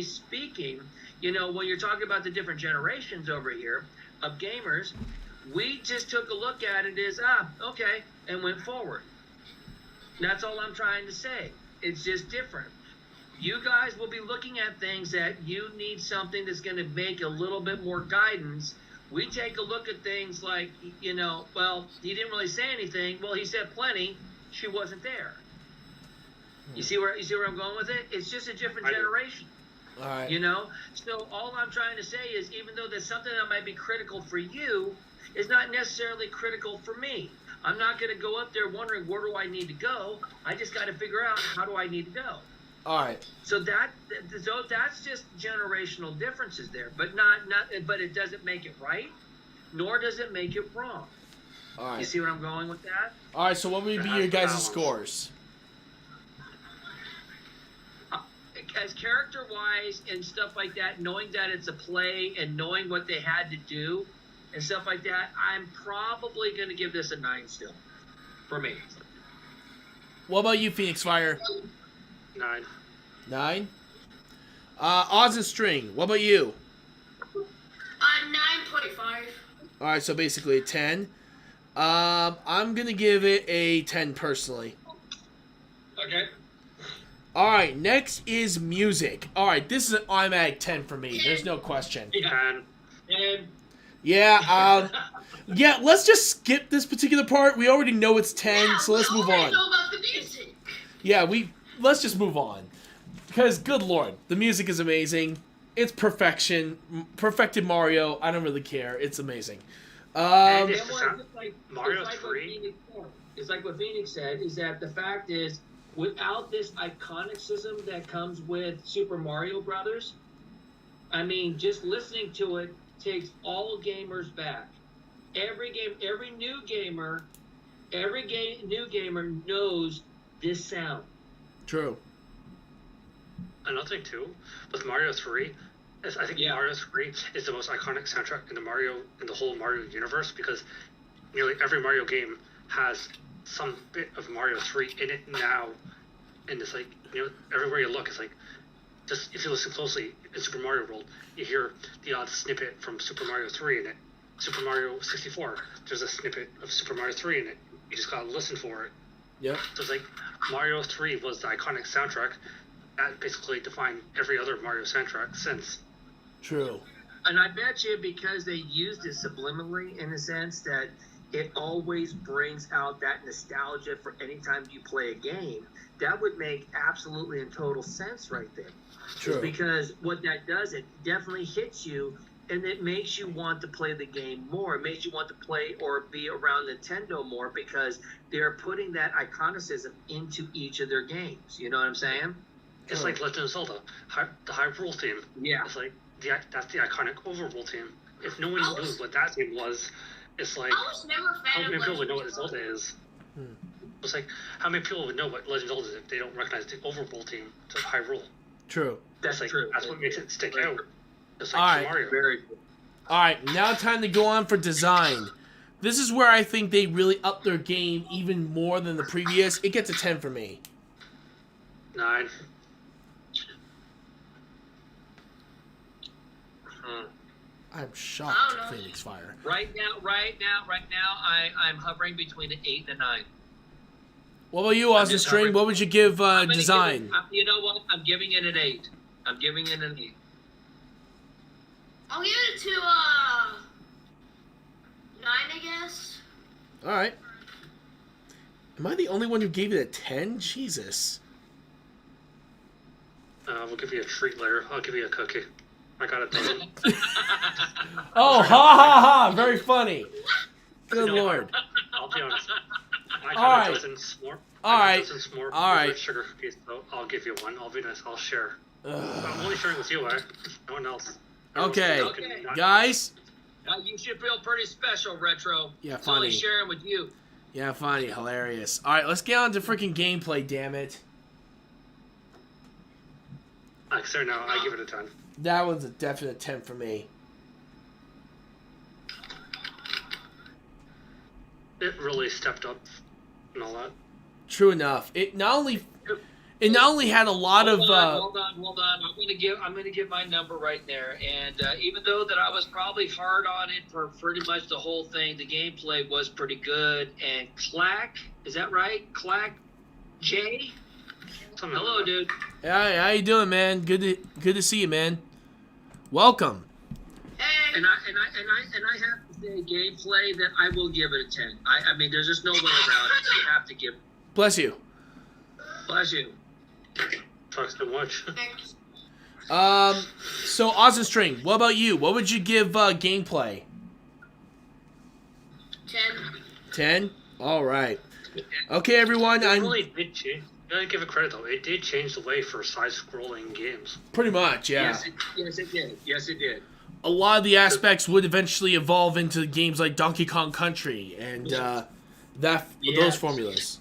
speaking, you know, when you're talking about the different generations over here of gamers, we just took a look at it as, okay, and went forward. That's all I'm trying to say. It's just different. You guys will be looking at things that you need something that's going to make a little bit more guidance. We take a look at things like, you know, well, he didn't really say anything. Well, he said plenty. She wasn't there. You see where I'm going with it? It's just a different generation. All right. You know? So all I'm trying to say is, even though there's something that might be critical for you, is not necessarily critical for me. I'm not going to go up there wondering, where do I need to go? I just got to figure out, how do I need to go? All right. So that's just generational differences there, but but it doesn't make it right, nor does it make it wrong. All right. You see where I'm going with that? All right. So what would be your guys' scores? As character-wise and stuff like that, knowing that it's a play and knowing what they had to do, and stuff like that, I'm probably going to give this a 9 still, for me. What about you, Phoenix Fire? 9. 9? Oz and String, what about you? 9.5. Alright, so basically a 10. I'm going to give it a 10 personally. Okay. Alright, next is music. Alright, this is an automatic 10 for me. There's no question. 10. And Yeah, yeah, let's just skip this particular part. We already know it's 10, so let's move We on. already know about the music. Yeah, let's just move on. Because, good lord, the music is amazing. It's perfection. Perfected Mario. I don't really care. It's amazing. And it's it's like Mario what 3. Phoenix said. It's like what Phoenix said, is that the fact is, without this iconicism that comes with Super Mario Brothers, I mean, just listening to it takes all gamers back. Every new gamer knows this sound. True. Another thing too, with Mario 3, is I think Mario 3 is the most iconic soundtrack in the whole Mario universe, because nearly every Mario game has some bit of Mario 3 in it now, and it's like, everywhere you look, it's like, just if you listen closely in Super Mario World, you hear the odd snippet from Super Mario 3 in it. Super Mario 64, there's a snippet of Super Mario 3 in it. You just gotta listen for it. Yep. So it's like Mario 3 was the iconic soundtrack that basically defined every other Mario soundtrack since. True. And I bet you, because they used it subliminally, in a sense that it always brings out that nostalgia for any time you play a game, that would make absolutely and total sense right there. True. Because what that does, it definitely hits you, and it makes you want to play the game more. It makes you want to play or be around Nintendo more, because they're putting that iconicism into each of their games. You know what I'm saying? It's like Legend of Zelda, the Hyrule theme. Yeah. It's like that's the iconic overworld theme. If no one knew what that theme was, it's like, I was never a fan how of many people would know Legend what of Zelda is? It's like, how many people would know what Legend of Zelda is if they don't recognize the overworld theme to Hyrule? True. That's Like, true. that's what makes it stick out. It's like Alright. Mario. Very cool. Alright, now time to go on for design. This is where I think they really upped their game even more than the previous. It gets a 10 for me. 9. I'm I shocked, don't know. Phoenix Fire. Right now, I'm hovering between an 8 and a 9. What about you, Austin just String? hovering. What would you give I'm gonna design? give it- you know what? I'm giving it an 8. I'm giving it an 8. I'll give it to 9, I guess. Alright. Am I the only one who gave it a 10? Jesus. We'll give you a treat later. I'll give you a cookie. I got it done. Oh, ha ha ha! Very funny. Good No, lord. I'll be honest. I Alright. got a dozen s'more. Alright. Alright. Sugar cookies, so I'll give you one. I'll be nice. I'll share. Ugh. I'm only sharing with you, no one else. Okay, Okay. guys. You should feel pretty special, Retro. Yeah, It's only funny. sharing with you. Yeah, funny, hilarious. Alright, let's get on to freaking gameplay, damn it. So no, I give it a 10. That one's a definite 10 for me. It really stepped up and all that. True enough. It not only had a lot of Hold on. I'm gonna give my number right there. And even though that I was probably hard on it for pretty much the whole thing, the gameplay was pretty good. And Clack, is that right? Clack J? Something Hello, like that. dude. Hey, how you doing, man? Good to see you, man. Welcome. And And I have to say, gameplay, that I will give it a 10. I mean, there's just no way around it. You have to give. Bless you. Bless you. Talks too much. So Austin String, what about you? What would you give gameplay? 10. 10? Alright. Okay, everyone, It I'm really did change. You gotta give it credit though. It did change the way for side-scrolling games. pretty much, yeah. Yes, it did. Yes, it did. A lot of the aspects would eventually evolve into games like Donkey Kong Country and those Yes. formulas.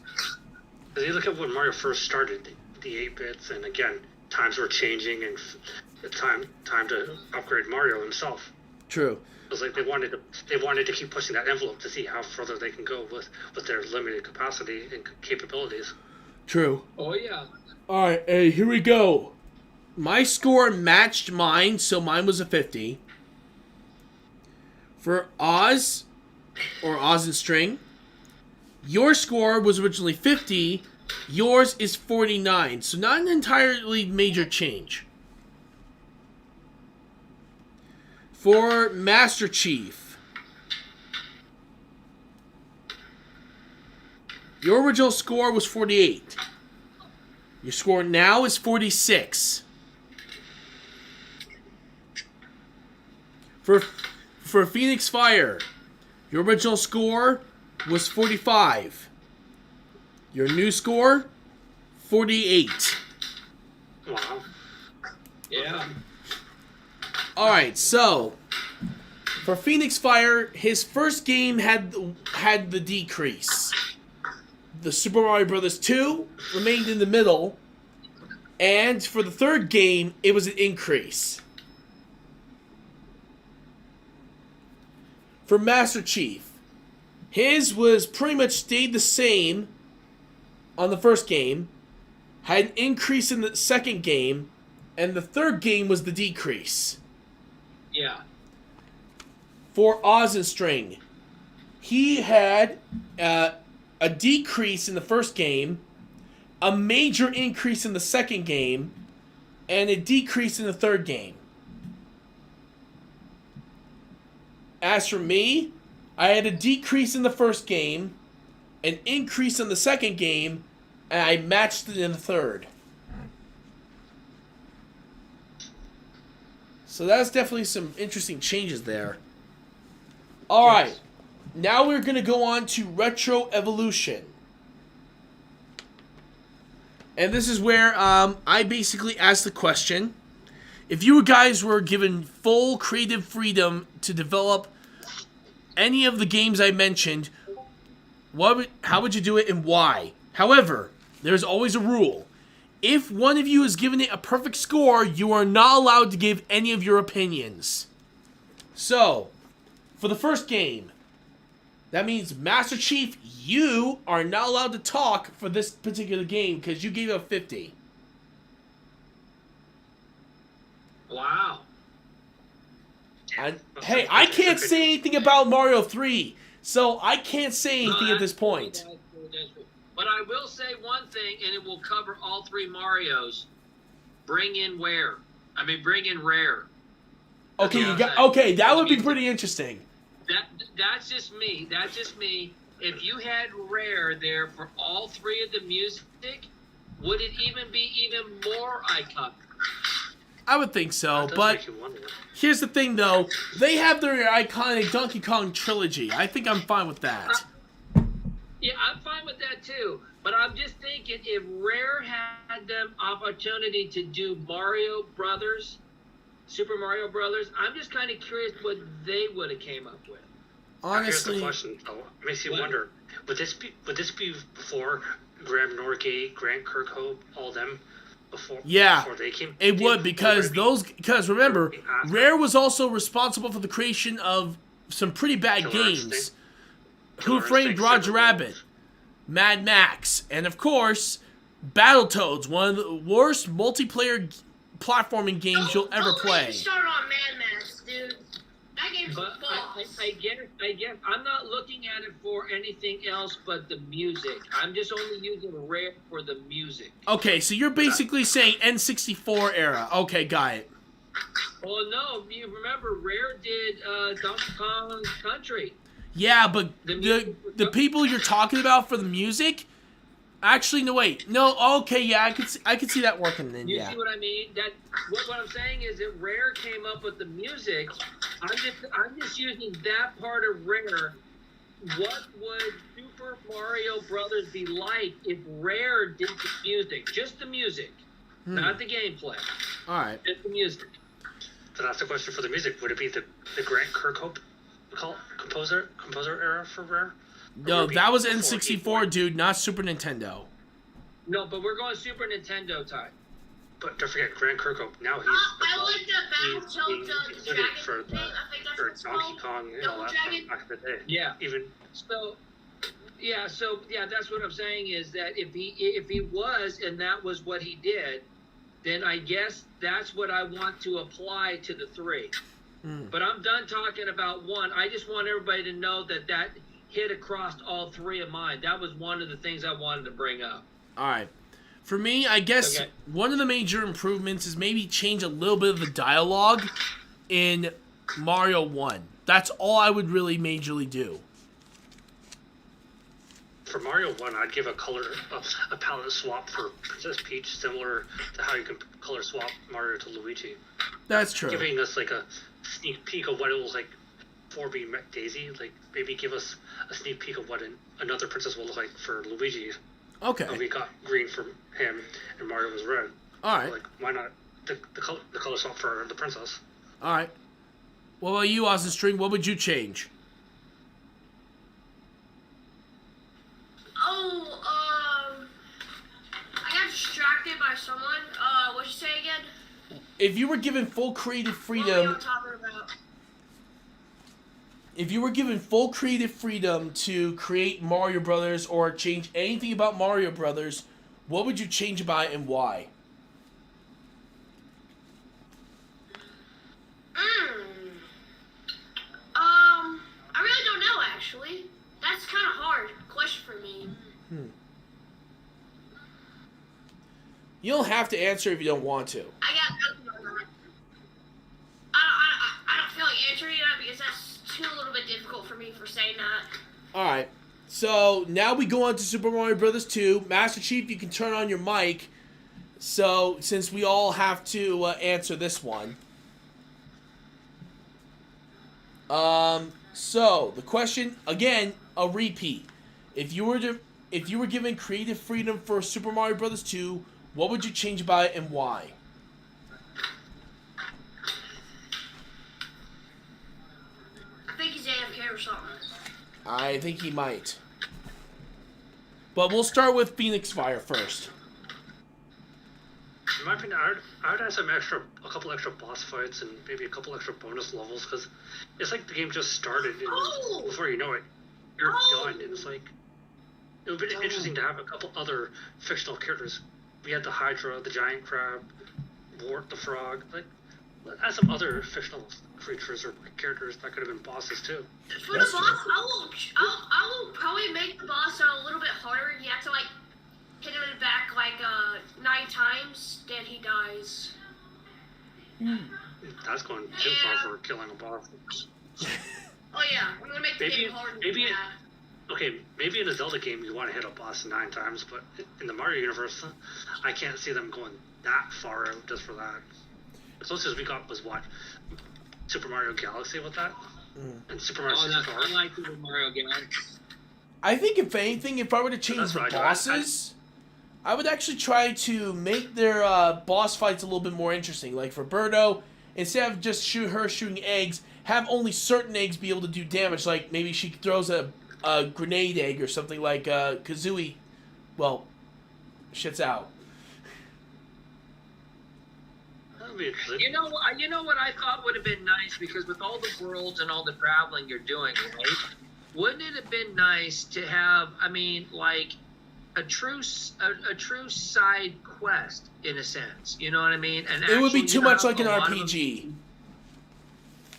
Because you look at when Mario first started, the 8-bits, and again, times were changing, and it's time to upgrade Mario himself. True. It was like they wanted to keep pushing that envelope to see how further they can go with their limited capacity and capabilities. True. Oh yeah. All right, hey, here we go. My score matched mine, so mine was a 50. For Oz, or Oz and String, your score was originally 50. Yours is 49, so not an entirely major change. For Master Chief, your original score was 48. Your score now is 46. For Phoenix Fire, your original score was 45. Your new score, 48. Wow. Yeah. Alright, so for Phoenix Fire, his first game had the decrease. The Super Mario Bros. 2 remained in the middle, and for the third game, it was an increase. For Master Chief, his was pretty much stayed the same on the first game, had an increase in the second game, and the third game was the decrease. Yeah. For Oz and String, he had a decrease in the first game, a major increase in the second game, and a decrease in the third game. As for me, I had a decrease in the first game, an increase in the second game, and I matched it in the third. So that's definitely some interesting changes there. Alright, Yes. now we're going to go on to Retro Evolution. And this is where I basically asked the question, if you guys were given full creative freedom to develop any of the games I mentioned, how would you do it and why? However, there's always a rule. If one of you has given it a perfect score, you are not allowed to give any of your opinions. So, for the first game, that means Master Chief, you are not allowed to talk for this particular game because you gave it a 50. Wow. And, hey, I can't say anything about Mario 3, so I can't say anything at this point. But I will say one thing, and it will cover all three Marios. Bring in Rare. Okay, That's all I'm saying. okay, that would be pretty interesting. That's just me. That's just me. If you had Rare there for all three of the music, would it even be even more iconic? I would think so, That does but make you wonder. here's the thing, though. They have their iconic Donkey Kong trilogy. I think I'm fine with that. Yeah, I'm fine with that too. But I'm just thinking if Rare had the opportunity to do Mario Brothers, Super Mario Brothers, I'm just kind of curious what they would have came up with. Honestly, Here's the question, though. It makes you What? wonder. Would this be before Graham Norgate, Grant Kirkhope, all them before they came? it would because remember, Rare was also responsible for the creation of some pretty bad Killer games. Instinct. Who Killer Framed Instinct, Roger Cyberpunk. Rabbit, Mad Max, and of course, Battletoads, one of the worst multiplayer platforming games you'll ever Don't play. get me started on Mad Max, dude. That game's But boss. I guess I'm not looking at it for anything else but the music. I'm just only using Rare for the music. Okay, so you're basically saying N64 era. Okay, got it. Oh no, you remember Rare did Donkey Kong Country. Yeah, but The the people you're talking about for the music, actually, no, wait, no, okay, yeah, I could see that working then, You yeah. see what I mean? That what I'm saying is that Rare came up with the music. I'm just using that part of Rare. What would Super Mario Brothers be like if Rare did the music? Just the music, not the gameplay. All right. Just the music. So that's the question for the music. Would it be the Grant Kirkhope composer era for Rare? Or No, would it be that was before N64, dude, not Super Nintendo. No, but we're going Super Nintendo time. But don't forget, Grant Kirkhope, now he's I like the he's battle being tilt, the considered dragon for thing. I think that's for what it's Donkey called. Kong and all Double that dragon. from back in the day. Yeah. Even So that's what I'm saying is that if he was and that was what he did, then I guess that's what I want to apply to the 3. But I'm done talking about 1. I just want everybody to know that hit across all 3 of mine. That was one of the things I wanted to bring up. All right. For me, I guess Okay. one of the major improvements is maybe change a little bit of the dialogue in Mario 1. That's all I would really majorly do. for Mario 1, I'd give a palette swap for Princess Peach, similar to how you can color swap Mario to Luigi. That's true. Giving us like a sneak peek of what it was like for being met Daisy. Like maybe give us a sneak peek of what another princess will look like for Luigi. Okay. We got green for him, and Mario was red. All right. Like why not the color swap for the princess? All right. What about you, Austin String? What would you change? I got distracted by someone. What'd you say again? If you were given full creative What were y'all freedom, talking about? if you were given full creative freedom to create Mario Brothers or change anything about Mario Brothers, what would you change about it and why? I really don't know actually. That's kind of hard question for me. You don't have to answer if you don't want to. I got nothing on that. I don't feel like answering that because that's too a little bit difficult for me for saying that. Alright, so now we go on to Super Mario Brothers 2. Master Chief, you can turn on your mic. So, since we all have to answer this one. So, the question, again, a repeat. If you were given creative freedom for Super Mario Brothers 2, what would you change about it and why? I think he's AFK or something. I think he might. But we'll start with Phoenix Fire first. In my opinion, I would add a couple extra boss fights and maybe a couple extra bonus levels because it's like the game just started and before you know it, you're done. And it's like it would be interesting to have a couple other fictional characters. We had the Hydra, the giant crab, Wart the frog. Like, add some other fictional creatures or characters that could have been bosses too. For the boss, I will probably make the boss a little bit harder. You have to like hit him in the back like 9 times, then he dies. That's going too far for killing a boss. Oh yeah, I'm gonna make the game harder. Maybe in a Zelda game you want to hit a boss 9 times, but in the Mario universe, I can't see them going that far out just for that. As close as we got was what? Super Mario Galaxy with that? And Super Mario 64. I like Super Mario Galaxy. I think if anything, if I were to change the bosses, I would actually try to make their boss fights a little bit more interesting. Like for Birdo, instead of just shooting eggs, have only certain eggs be able to do damage. Like maybe she throws a grenade egg or something like Kazooie, well, shits out. You know what I thought would have been nice, because with all the worlds and all the traveling you're doing, right? Wouldn't it have been nice to have, I mean, like a true side quest in a sense? You know what I mean? And it would be too much like an RPG.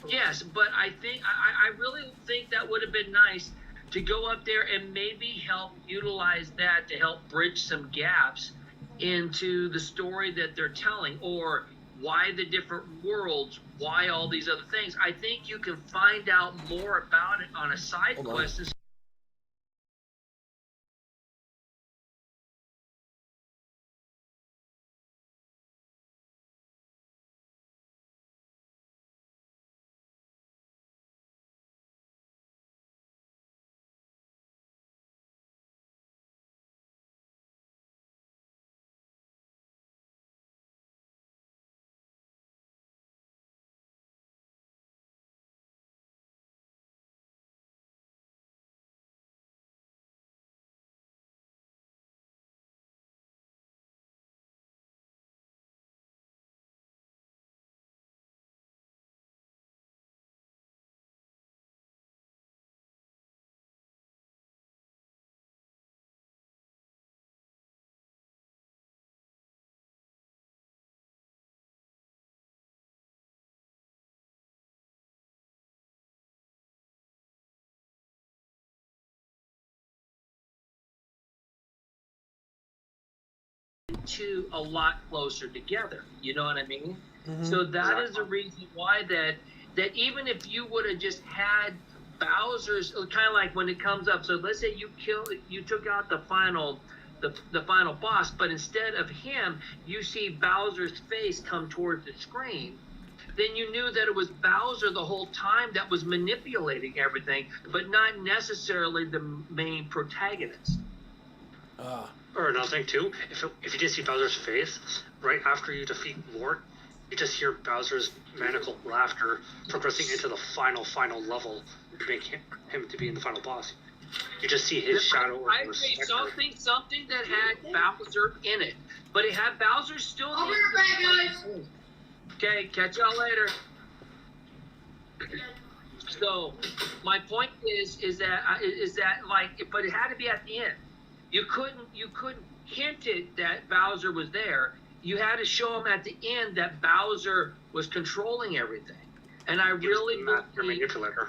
Yes, but I think I really think that would have been nice to go up there and maybe help utilize that to help bridge some gaps into the story that they're telling, or why the different worlds, why all these other things. I think you can find out more about it on a side quest. two a lot closer together. You know what I mean? Mhm. So that is the reason why that even if you would have just had Bowser's, kind of like when it comes up. So let's say you took out the final boss, but instead of him, you see Bowser's face come towards the screen. Then you knew that it was Bowser the whole time that was manipulating everything, but not necessarily the main protagonist. Or another thing too, if you did see Bowser's face right after you defeat Lord, you just hear Bowser's maniacal laughter progressing into the final level to make him to be in the final boss. You just see his shadow. I agree. Something that had Bowser in it, but it had Bowser still. I'll be right back, guys. Okay, catch y'all later. So, my point is that like, but it had to be at the end. You couldn't hint it that Bowser was there. You had to show him at the end that Bowser was controlling everything. And I really believe, manipulator.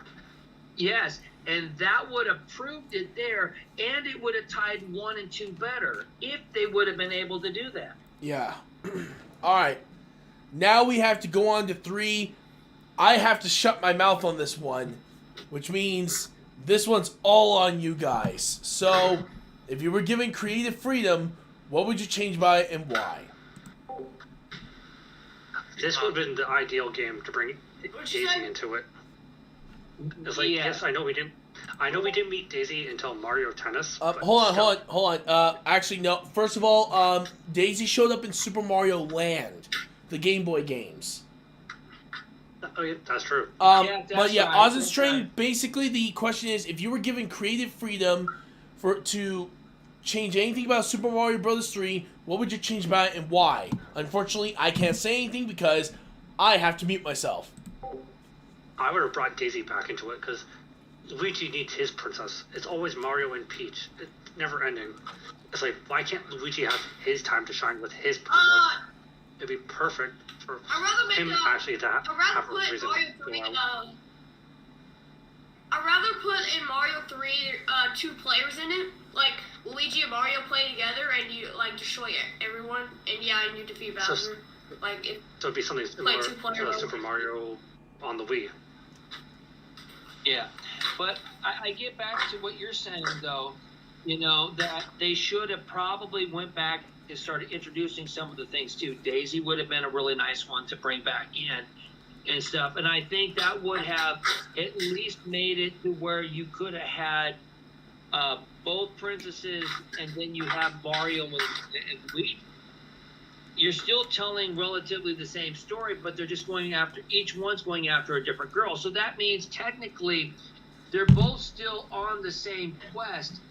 yes, and that would have proved it there, and it would have tied 1 and 2 better if they would have been able to do that. Yeah. All right. Now we have to go on to 3. I have to shut my mouth on this one, which means this one's all on you guys. So, if you were given creative freedom, what would you change by it and why? This would have been the ideal game to bring Daisy into it. It's like, yes, I know we didn't meet Daisy until Mario Tennis. Hold on. Actually, no. First of all, Daisy showed up in Super Mario Land, the Game Boy games. Oh yeah, that's true. That's But yeah, right, Oz's Train. Basically, the question is, if you were given creative freedom to change anything about Super Mario Bros. 3, what would you change about it and why? Unfortunately, I can't say anything because I have to mute myself. I would have brought Daisy back into it because Luigi needs his princess. It's always Mario and Peach. It's never ending. It's like, why can't Luigi have his time to shine with his princess? It'd be perfect for him actually to have a reason to go out. I'd rather put in Mario 3 2 players in it, like Luigi and Mario play together, and you like destroy everyone, and and you defeat Bowser. So it'd be something similar to Super Mario on the Wii. Yeah, but I get back to what you're saying, though, that they should have probably went back and started introducing some of the things, too. Daisy would have been a really nice one to bring back in and stuff, and I think that would have at least made it to where you could have had both princesses, and then you have Mario and Luigi. You're still telling relatively the same story, but they're just each one's going after a different girl. So that means technically they're both still on the same quest,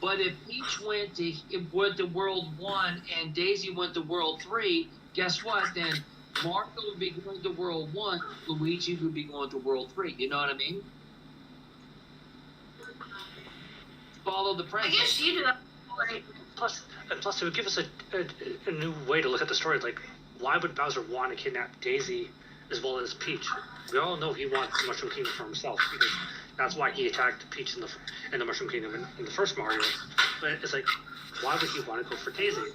but if each went to World 1 and Daisy went to World 3, guess what? Then Mario would be going to World 1, Luigi would be going to World 3. You know what I mean? Follow the princess. I guess you do that. Plus, it would give us a new way to look at the story. Like, why would Bowser want to kidnap Daisy as well as Peach? We all know he wants the Mushroom Kingdom for himself because that's why he attacked Peach in the Mushroom Kingdom in the first Mario. But it's like, why would he want to go for Daisy?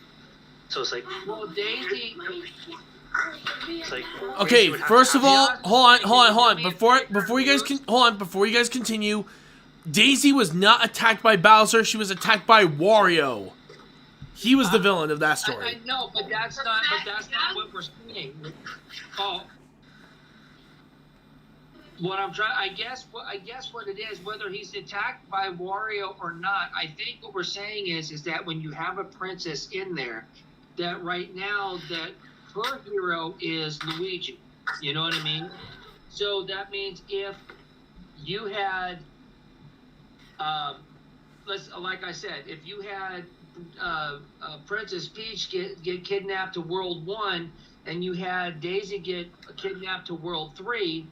So it's like, well, Daisy. It's like, Okay, first of all, hold on. Before you guys continue, Daisy was not attacked by Bowser. She was attacked by Wario. He was the villain of that story. I know, but that's not what we're saying. Oh, what I'm trying, I guess what it is, whether he's attacked by Wario or not, I think what we're saying is that when you have a princess in there, that right now that her hero is Luigi. You know what I mean? So that means if you had, like I said, if you had Princess Peach get kidnapped to World 1, and you had Daisy get kidnapped to World 3,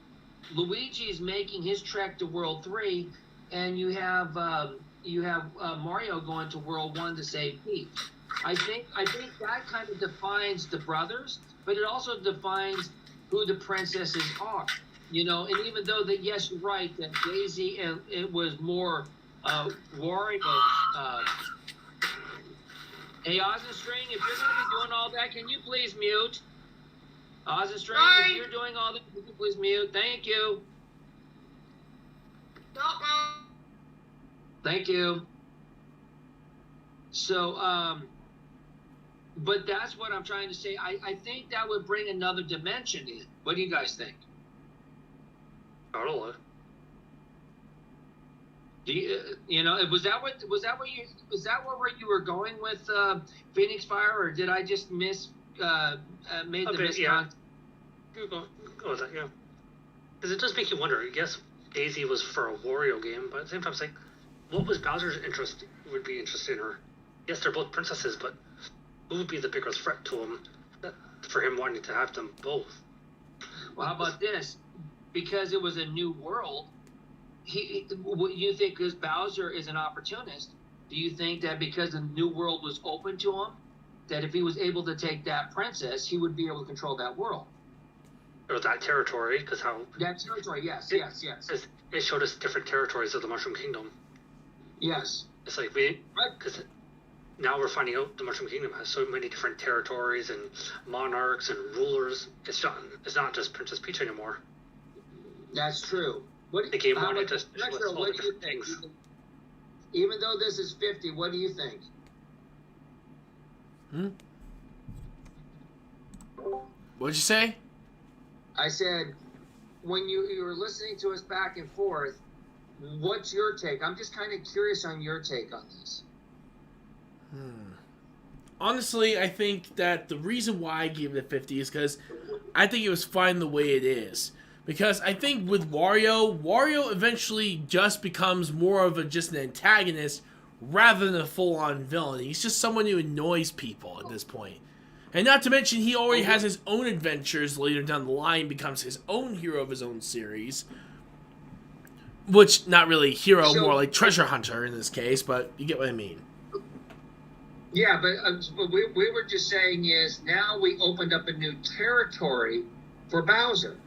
Luigi is making his trek to World 3, and you have Mario going to World 1 to save Peach. I think that kind of defines the brothers, but it also defines who the princesses are. And even though that, yes, you're right, that Daisy and it was more Wario Hey, Oz and String, if you're going to be doing all that, can you please mute? Oz and String, Sorry. if you're doing all that, can you please mute? Thank you. Don't know. Thank you. So, but that's what I'm trying to say. I think that would bring another dimension in. What do you guys think? Totally. Do you know, was that where you were going with Phoenix Fire, or did I just made the miscon? Yeah. Go with that, yeah. Because it does make you wonder. Yes, Daisy was for a Wario game, but at the same time, it's like, what was Bowser's interest? Would be interested in her. Yes, they're both princesses, but who would be the biggest threat to him for him wanting to have them both? Well, how about this? Because it was a new world. What you think? Because Bowser is an opportunist. Do you think that because the new world was open to him, that if he was able to take that princess, he would be able to control that world? Or that territory, because how... That territory, yes. It showed us different territories of the Mushroom Kingdom. Yes. It's like, because now we're finding out the Mushroom Kingdom has so many different territories and monarchs and rulers. It's not just Princess Peach anymore. That's true. The game wanted to show us Retro, all what the do you different think? things. Even though this is 50, what do you think? What'd you say? I said, when you were listening to us back and forth, what's your take? I'm just kind of curious on your take on this. Honestly, I think that the reason why I gave it a 50 is because I think it was fine the way it is. Because I think with Wario eventually just becomes more of just an antagonist rather than a full-on villain. He's just someone who annoys people at this point. And not to mention, he already has his own adventures later down the line, becomes his own hero of his own series. Which, not really hero, more like treasure hunter in this case, but you get what I mean. Yeah, but what we were just saying is now we opened up a new territory for Bowser.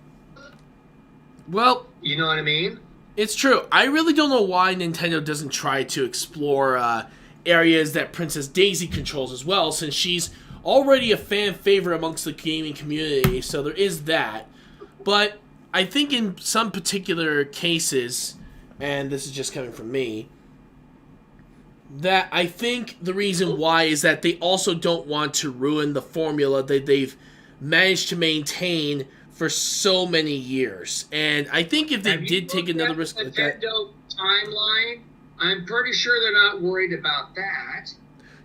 Well, you know what I mean? It's true. I really don't know why Nintendo doesn't try to explore areas that Princess Daisy controls as well, since she's already a fan favorite amongst the gaming community, so there is that. But I think in some particular cases, and this is just coming from me, that I think the reason why is that they also don't want to ruin the formula that they've managed to maintain for so many years. And I think if they did take another risk with that... Nintendo timeline, I'm pretty sure they're not worried about that.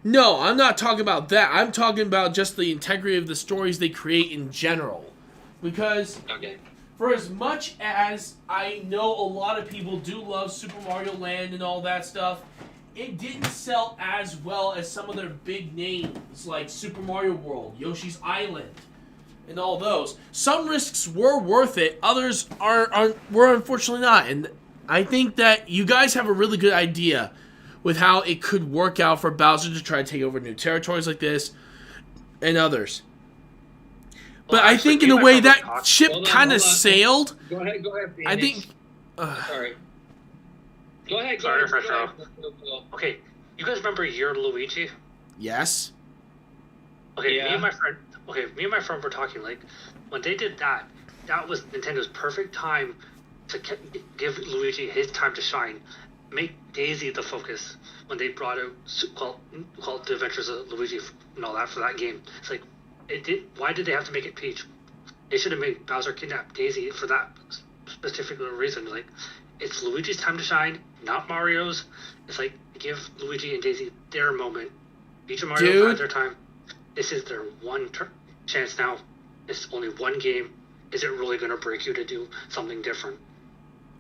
No, I'm not talking about that. I'm talking about just the integrity of the stories they create in general. Because for as much as I know a lot of people do love Super Mario Land and all that stuff, it didn't sell as well as some of their big names like Super Mario World, Yoshi's Island, and all those. Some risks were worth it, others were unfortunately not. And I think that you guys have a really good idea with how it could work out for Bowser to try to take over new territories like this and others. But I think in a way that ship kind of sailed. Go ahead, Phoenix. I think... Sorry. Go ahead, Okay, you guys remember Year Luigi? Yes. Okay, me and my friend were talking, like, when they did that, that was Nintendo's perfect time to give Luigi his time to shine. Make Daisy the focus when they brought out called The Adventures of Luigi and all that for that game. It's like, why did they have to make it Peach? They should have made Bowser kidnap Daisy for that specific reason. Like, it's Luigi's time to shine, not Mario's. It's like, give Luigi and Daisy their moment. Peach and Mario had their time. This is their one chance now. It's only one game. Is it really going to break you to do something different?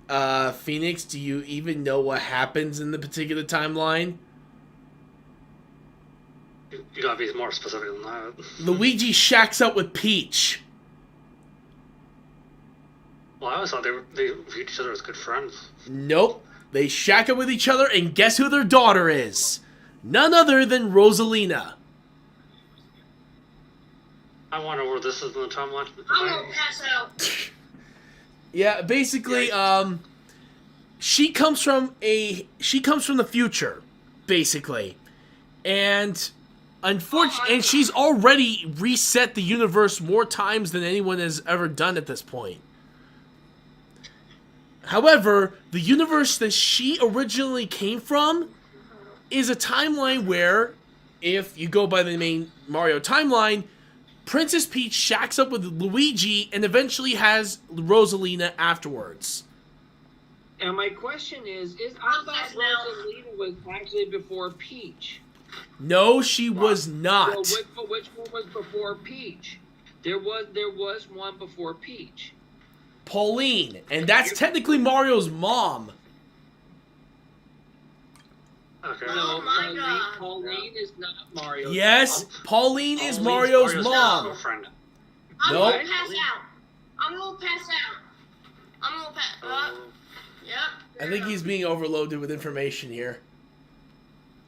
Phoenix, do you even know what happens in the particular timeline? You gotta be more specific than that. Luigi shacks up with Peach. Well, I always thought they viewed each other as good friends. Nope. They shack up with each other, and guess who their daughter is? None other than Rosalina. I wonder where this is in the timeline. I'm gonna pass out. Yeah, basically, she comes from the future, basically, and Unfortunately, and she's already reset the universe more times than anyone has ever done at this point. However, the universe that she originally came from is a timeline where, if you go by the main Mario timeline, Princess Peach shacks up with Luigi and eventually has Rosalina afterwards. And my question is I thought Rosalina was actually before Peach. No, she was not. Well, which one was before Peach? There was one before Peach. Pauline, and that's technically Mario's mom. Okay. Oh my God. Pauline is not Mario's Yes, mom. Pauline is Pauline's Mario's mom. girlfriend. I'm Nope. gonna pass out. I'm gonna pass out. I'm gonna pass. Yep. I think he's being overloaded with information here.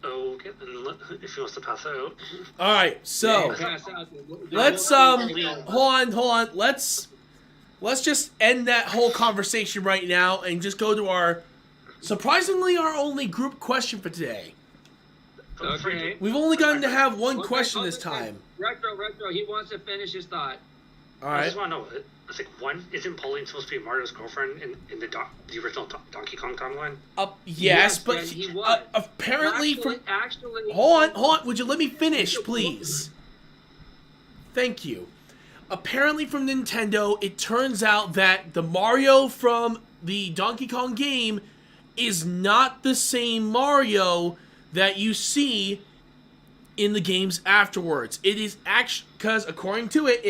Okay, then if he wants to pass out. All right, so Pass out. let's hold on. Let's just end that whole conversation right now and just go to our surprisingly our only group question for today. Okay. We've only gotten to have one question this time. Retro, he wants to finish his thought. All I right. just want to know, it's like, one, isn't Pauline supposed to be Mario's girlfriend in the original Donkey Kong timeline? Yes, Yes, but he was. apparently Actually, Hold on. Would you let me finish, please? Thank you. Apparently from Nintendo, it turns out that the Mario from the Donkey Kong game is not the same Mario that you see in the games afterwards. It is actually, because according to it,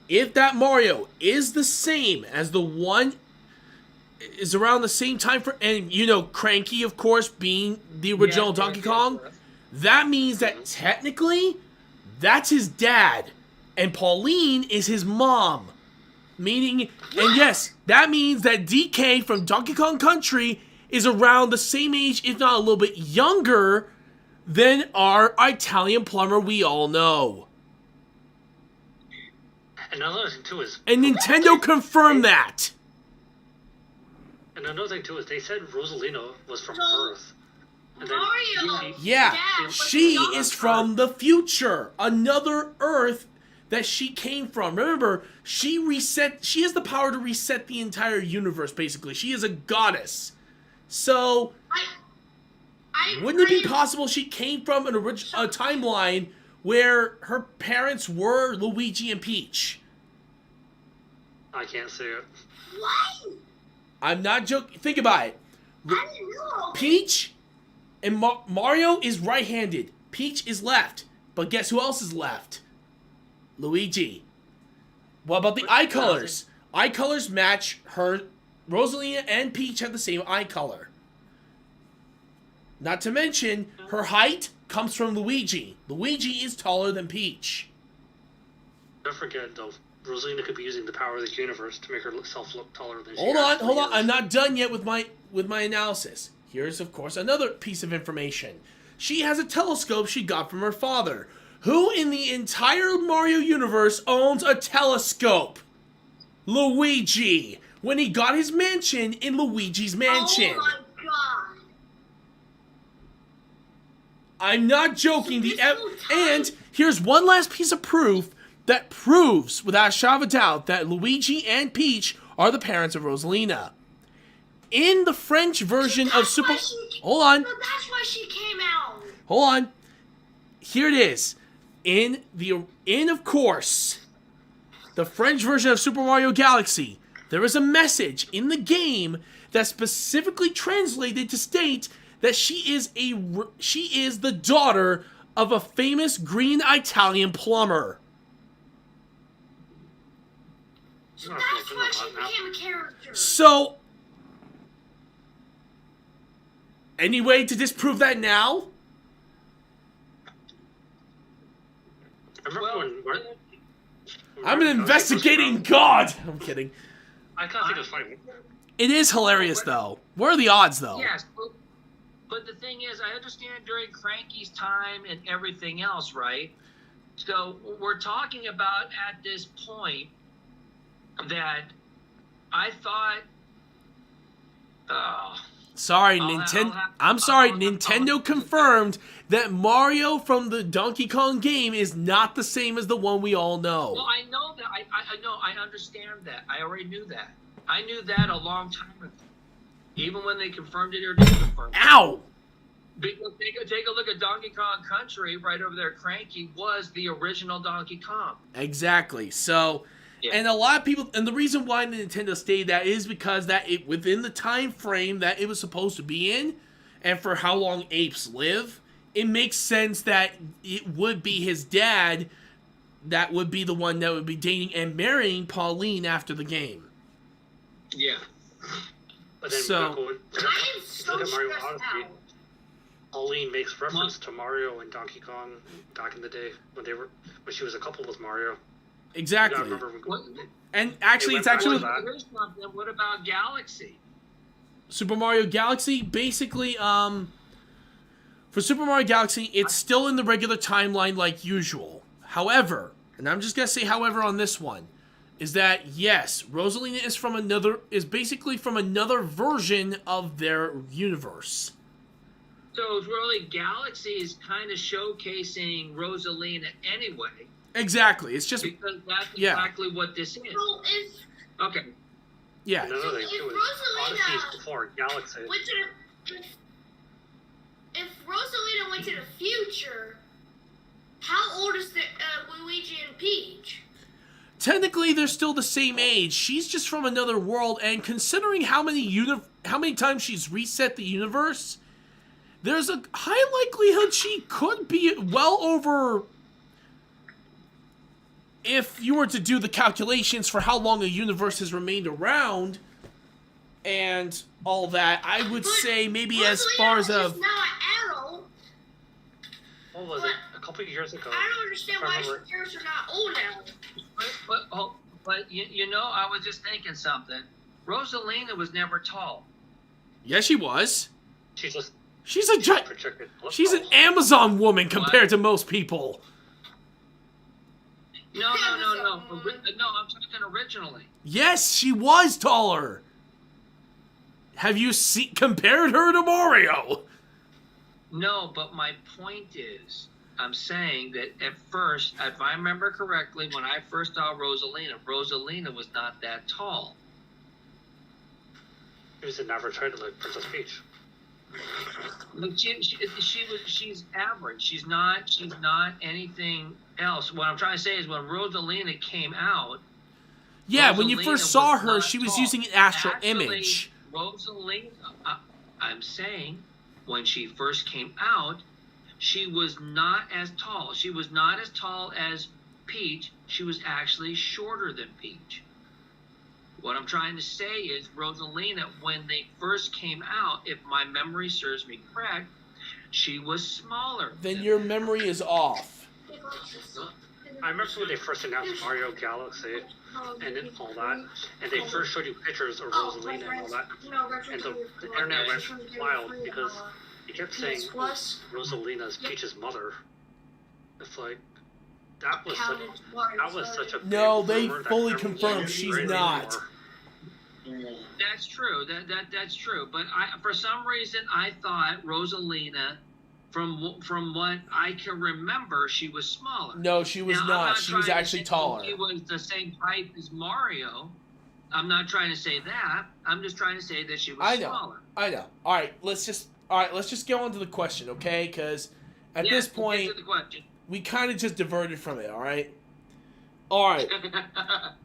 if that Mario is the same as the one is around the same time for, and you know, Cranky, of course, being the original Yes, Donkey yes, Kong, yes. that means that technically that's his dad and Pauline is his mom. Meaning, and yes, that means that DK from Donkey Kong Country is around the same age, if not a little bit younger, than our Italian plumber we all know. Another thing too is, And Nintendo confirmed that. and another thing too is, they said Rosalina was from No. Earth. And then Mario. Yeah, Dad was she the is other from the future. Another Earth that she came from. Remember, she has the power to reset the entire universe, basically. She is a goddess. So, I wouldn't it be agree. possible she came from a timeline where her parents were Luigi and Peach? I can't say it. What? I'm not joking. Think about it. I didn't know. Peach and Mario is right-handed. Peach is left. But guess who else is left? Luigi. What about the eye colors? Eye colors match her. Rosalina and Peach have the same eye color. Not to mention, her height comes from Luigi. Luigi is taller than Peach. Don't forget though, Rosalina could be using the power of this universe to make herself look taller than she Hold on. actually is. I'm not done yet with my analysis. Here's, of course, another piece of information. She has a telescope she got from her father. Who in the entire Mario universe owns a telescope? Luigi. When he got his mansion in Luigi's Mansion. Oh my God. I'm not joking. So this whole time- And here's one last piece of proof that proves, without a shadow of a doubt, that Luigi and Peach are the parents of Rosalina. In the French version of Super... Hold on. So that's why she came out. Hold on. Here it is. In of course, the French version of Super Mario Galaxy, there is a message in the game that specifically translated to state that she is the daughter of a famous green Italian plumber. So that's why she became a character. So, any way to disprove that now? I remember when I'm an investigating god. I'm kidding. I kind of think it was funny. It is hilarious, though. What are the odds, though? Yes, but the thing is, I understand during Cranky's time and everything else, right? So we're talking about at this point that I thought, Sorry, I'll Nintendo. have- I'm sorry, I'll- Nintendo confirmed that Mario from the Donkey Kong game is not the same as the one we all know. Well, I know that. I know. I understand that. I already knew that. I knew that a long time ago. Even when they confirmed it or didn't confirm it. Ow! Because take a look at Donkey Kong Country right over there. Cranky was the original Donkey Kong. Exactly. So, Yeah. and a lot of people, and the reason why Nintendo stated that is because that it within the time frame that it was supposed to be in, and for how long apes live, it makes sense that it would be his dad that would be the one that would be dating and marrying Pauline after the game. Yeah. But then So- look I am so at Mario stressed Odyssey. out. Pauline makes reference to Mario and Donkey Kong back in the day when she was a couple with Mario. You Exactly. gotta remember What, And actually, It it's went actually back. here's something. What about Galaxy? Super Mario Galaxy. Basically, for Super Mario Galaxy, it's still in the regular timeline like usual. However, and I'm just gonna say however on this one, is that yes, Rosalina is basically from another version of their universe. So it's really Galaxy is kind of showcasing Rosalina anyway, Exactly. It's just because that's Yeah. exactly what this is. So if Okay. yeah. Another thing If too is Rosalina- Odyssey is before Galaxy. went to if Rosalina went to the future, how old is the Luigi and Peach? Technically, they're still the same age. She's just from another world, and considering how many times she's reset the universe, there's a high likelihood she could be well over. If you were to do the calculations for how long a universe has remained around, and all that, I would But say maybe Rosalina as far as is a. now an arrow. What was it? A couple of years ago. I don't understand why Remember- spirits are not old now. But you know, I was just thinking something. Rosalina was never tall. Yes, she was. She's just She's a gi- projected. She's an Amazon woman compared to most people. No. No, I'm talking originally. Yes, she was taller. Have you compared her to Mario? No, but my point is, I'm saying that at first, if I remember correctly, when I first saw Rosalina was not that tall. He was an average height like Princess Peach. Look, she's average. She's not anything else. What I'm trying to say is when Rosalina came out. Yeah, when you Rosalina first saw was her, not she was tall. using an astral Actually, image. Rosalina, I'm saying, when she first came out, she was not as tall. She was not as tall as Peach. She was actually shorter than Peach. What I'm trying to say is Rosalina, when they first came out, if my memory serves me correct, she was smaller. Then your memory is off. I remember when they first announced Mario Galaxy and then all that, and they first showed you pictures of Rosalina and all that, and the internet went wild because he kept saying Rosalina's Peach's mother. It's like that was such a big No, they rumor that fully everyone confirmed was she's ready not. for. That's true. That's true. But for some reason, I thought Rosalina, from what I can remember, she was smaller. No, she was Now, I'm not. She was trying to actually say taller. She was the same height as Mario. I'm not trying to say that. I'm just trying to say that she was I know. smaller. I know. All right, let's just go on to the question, okay? Because at this Yes, we'll get point, to the question. we kind of just diverted from it. All right. All right.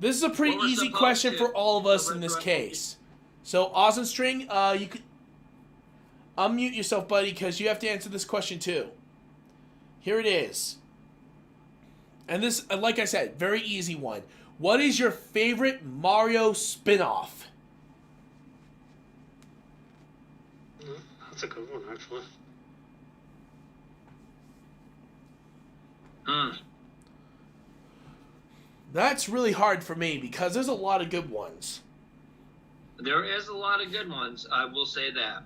This is a pretty Well, we're easy supposed question to. for all of us So in this retro- case. So, Ozenstring, you could unmute yourself, buddy, because you have to answer this question too. Here it is. And this, like I said, very easy one. What is your favorite Mario spin-off? That's a good one, actually. That's really hard for me because there's a lot of good ones. There is a lot of good ones. I will say that.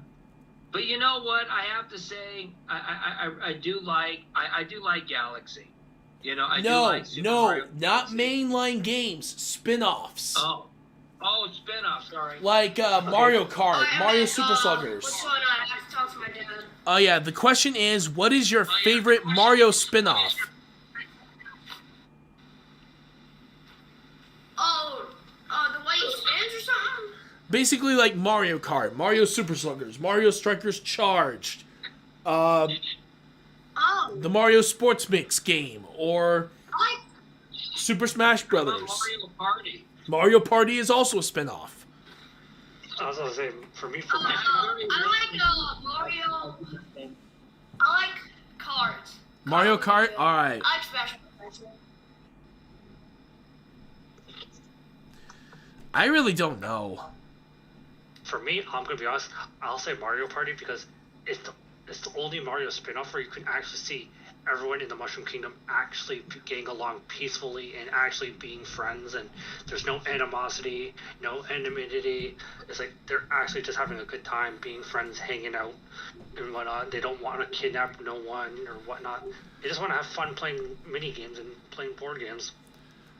But you know what? I have to say, I do like Galaxy. You know, I do like Super Mario not Galaxy. mainline games, spin-offs. Oh, Oh, spin-off, sorry. Like Mario Kart, Oh, I Mario meant, Super Sluggers. What's going on? I have to talk to my dad. Oh yeah, the question is, what is your favorite Mario spin-off? The way he spins or something? Basically like Mario Kart, Mario Super Sluggers, Mario Strikers Charged, Oh. the Mario Sports Mix game, or I like Super Smash How about Brothers. Mario Party? Mario Party is also a spin-off. I was gonna say, for me, for I my like Mario. I like cards. Mario Kart? Alright. I like Smash Bros. I really don't know. For me, I'm gonna be honest. I'll say Mario Party because it's the only Mario spin-off where you can actually see everyone in the Mushroom Kingdom actually getting along peacefully and actually being friends, and there's no animosity, no enmity. It's like they're actually just having a good time, being friends, hanging out, and whatnot. They don't want to kidnap no one or whatnot. They just want to have fun playing mini games and playing board games.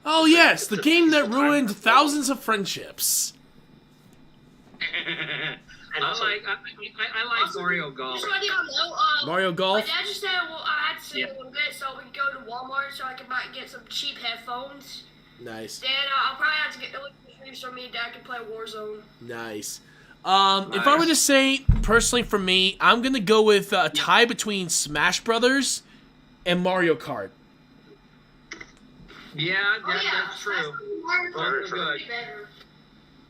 Oh yes, the game that ruined thousands of friendships. And also, I like Mario Golf. Just want you to know, Mario my Golf? dad just said, well, I had to say a little bit, so we can go to Walmart so I can get some cheap headphones. Nice. Then I'll probably have to get the so me and Dad can play Warzone. Nice. If I were to say, personally for me, I'm going to go with a tie between Smash Brothers and Mario Kart. Yeah, that's true. Mario Both Kart are is good. better.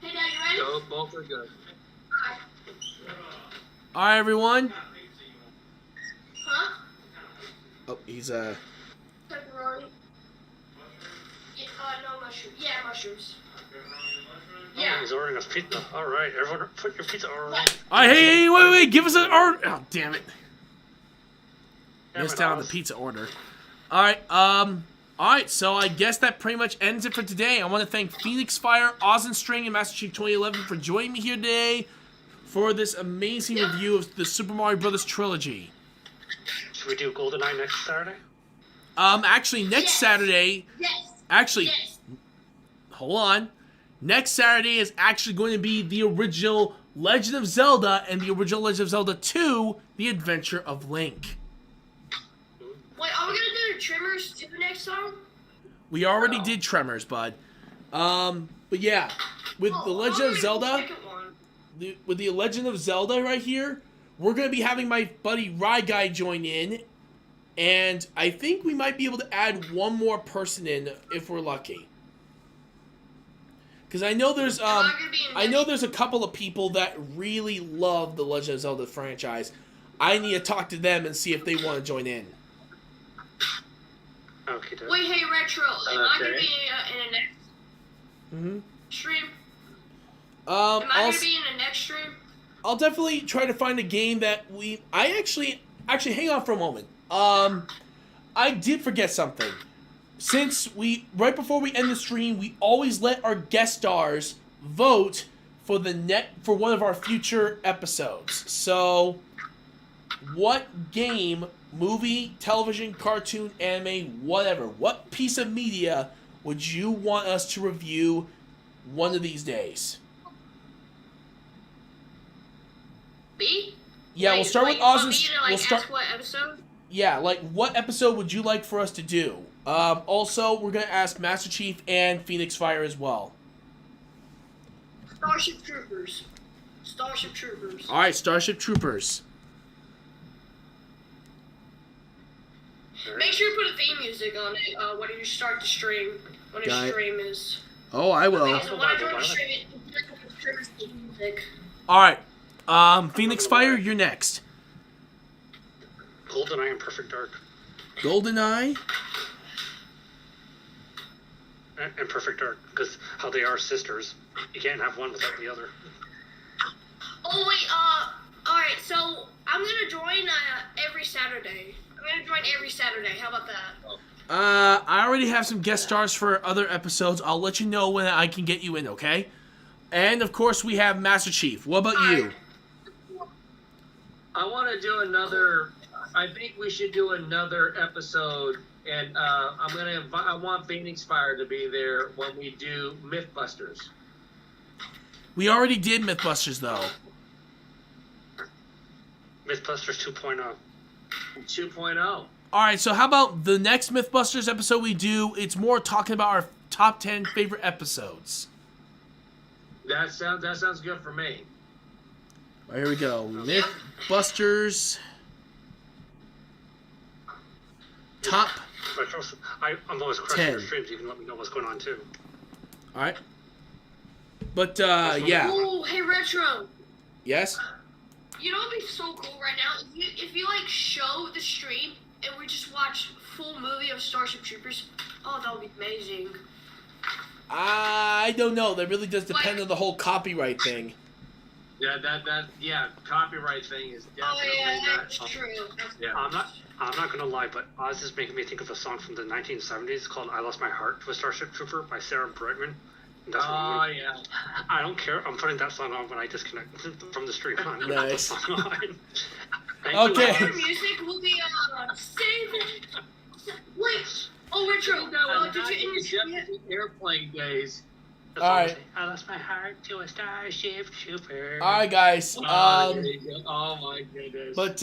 Hey, Dad, you ready? Both are good. Hi. Alright, everyone. Huh? Oh, he's, Pepperoni. Yeah, no mushrooms. Yeah, mushrooms. Yeah. he's ordering a pizza. All right, everyone, put your pizza order. Alright, hey, wait, give us an order. Oh, damn it. Damn Missed it, out on the Oz. pizza order. Alright, so I guess that pretty much ends it for today. I want to thank Phoenix Fire, String, and MasterChief2011 for joining me here today for this amazing review of the Super Mario Brothers trilogy. Should we do GoldenEye next Saturday? Actually, next Yes. Saturday, Yes. actually, Yes. hold on. Next Saturday is actually going to be the original Legend of Zelda and the original Legend of Zelda 2, The Adventure of Link. Wait, are we gonna do the Trimmers too next time? We already did Tremors, bud. But yeah, with the Legend of Zelda, with the Legend of Zelda right here, we're going to be having my buddy Rye Guy join in, and I think we might be able to add one more person in if we're lucky. Because I know there's a couple of people that really love the Legend of Zelda franchise. I need to talk to them and see if they want to join in. Okay, dude. Wait, hey Retro, am I gonna Okay. be in a next stream? Am I I'll gonna be in the next stream? I'll definitely try to find a game that I actually hang on for a moment. I did forget something. Since right before we end the stream, we always let our guest stars vote for for one of our future episodes. So, what game, movie, television, cartoon, anime, whatever, what piece of media would you want us to review one of these days? B? Yeah, we'll start with you want Oz. me to, We'll ask start. what episode? Yeah, like what episode would you like for us to do? Also, we're gonna ask Master Chief and Phoenix Fire as well. Starship Troopers. Starship Troopers. All right, Starship Troopers. Make sure you put a theme music on it when you start the stream. When Got the it. stream is. Oh, I will. Okay, so when I join the stream, it's Troopers theme music. All right, Phoenix Fire, you're next. GoldenEye and Perfect Dark. GoldenEye. And Perfect Dark, because how they are sisters. You can't have one without the other. Oh wait, alright, so I'm gonna join every Saturday. I'm gonna join every Saturday. How about that? I already have some guest stars for other episodes. I'll let you know when I can get you in, okay? And of course, we have Master Chief. What about you? I want to do another. I think we should do another episode, and I want Phoenix Fire to be there when we do MythBusters. We already did Mythbusters, though. Mythbusters 2.0. 2.0. All right, so how about the next Mythbusters episode we do? It's more talking about our top 10 favorite episodes. That sounds good for me. All right, here we go. Mythbusters top. I'm always crashing 10. your streams. You can let me know what's going on too. All right. But yeah. Oh, hey Retro. Yes. You know what'd be so cool right now? If you like show the stream and we just watch full movie of Starship Troopers. Oh, that would be amazing. I don't know. That really does depend on the whole copyright thing. Yeah, copyright thing is definitely Oh yeah, not. that's true. Yeah. I'm not gonna lie, but Oz is making me think of a song from the 1970s called "I Lost My Heart to a Starship Trooper" by Sarah Brightman. And that's what Yeah. I don't care. I'm putting that song on when I disconnect from the stream. I'm gonna put Nice. the song on. Thank Okay. you. Our music will be Save It. Wait. Oh, Retro. Did you Definitely airplane days. That's All all I'm right. saying. I lost my heart to a Starship Trooper. All right, guys. There you go. Oh my goodness. But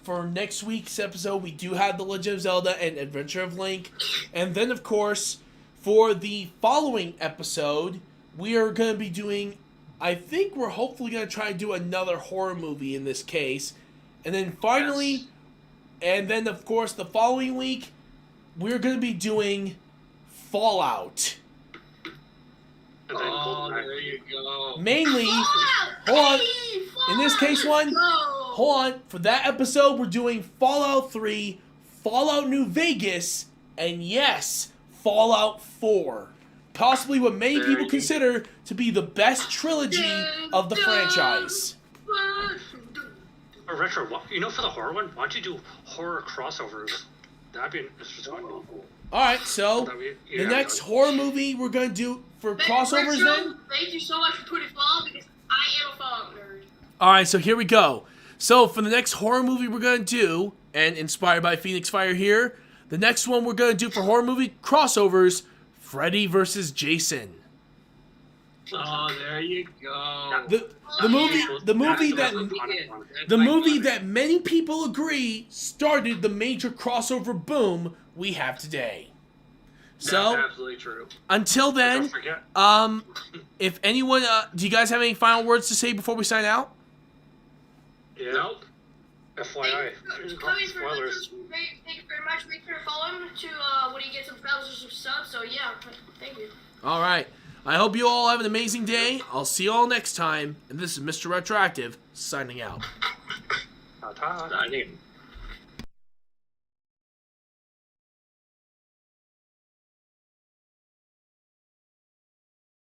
for next week's episode, we do have The Legend of Zelda and Adventure of Link, and then of course, for the following episode, we are going to be doing. I think we're hopefully going to try and do another horror movie in this case, and then finally, Yes. and then of course the following week, we're going to be doing Fallout. And then Oh, GoldenEye. there you go. Mainly, hold on. In this case, hold on. For that episode, we're doing Fallout 3, Fallout New Vegas, and yes, Fallout 4. Possibly what many people consider to be the best trilogy of the franchise. Or Retro, for the horror one, why don't you do horror crossovers? That'd be interesting. Alright, so the next horror movie we're going to do for crossovers then? Thank you so much for putting Fallout because I am a Fallout nerd. Alright, so here we go. So for the next horror movie we're going to do, and inspired by Phoenix Fire here, the next one we're going to do for horror movie crossovers, Freddy vs. Jason. Oh, there you go. The movie that many people agree started the major crossover boom we have today. That's So absolutely true. until Don't then, forget. if anyone, do you guys have any final words to say before we sign out? Yeah. Nope. FYI. Spoilers. Thank you very much. Make sure to follow him to when he gets some thousands of subs. So yeah, thank you. All right. I hope you all have an amazing day. I'll see you all next time. And this is Mr. Retroactive signing out. Ta-ta. Signing.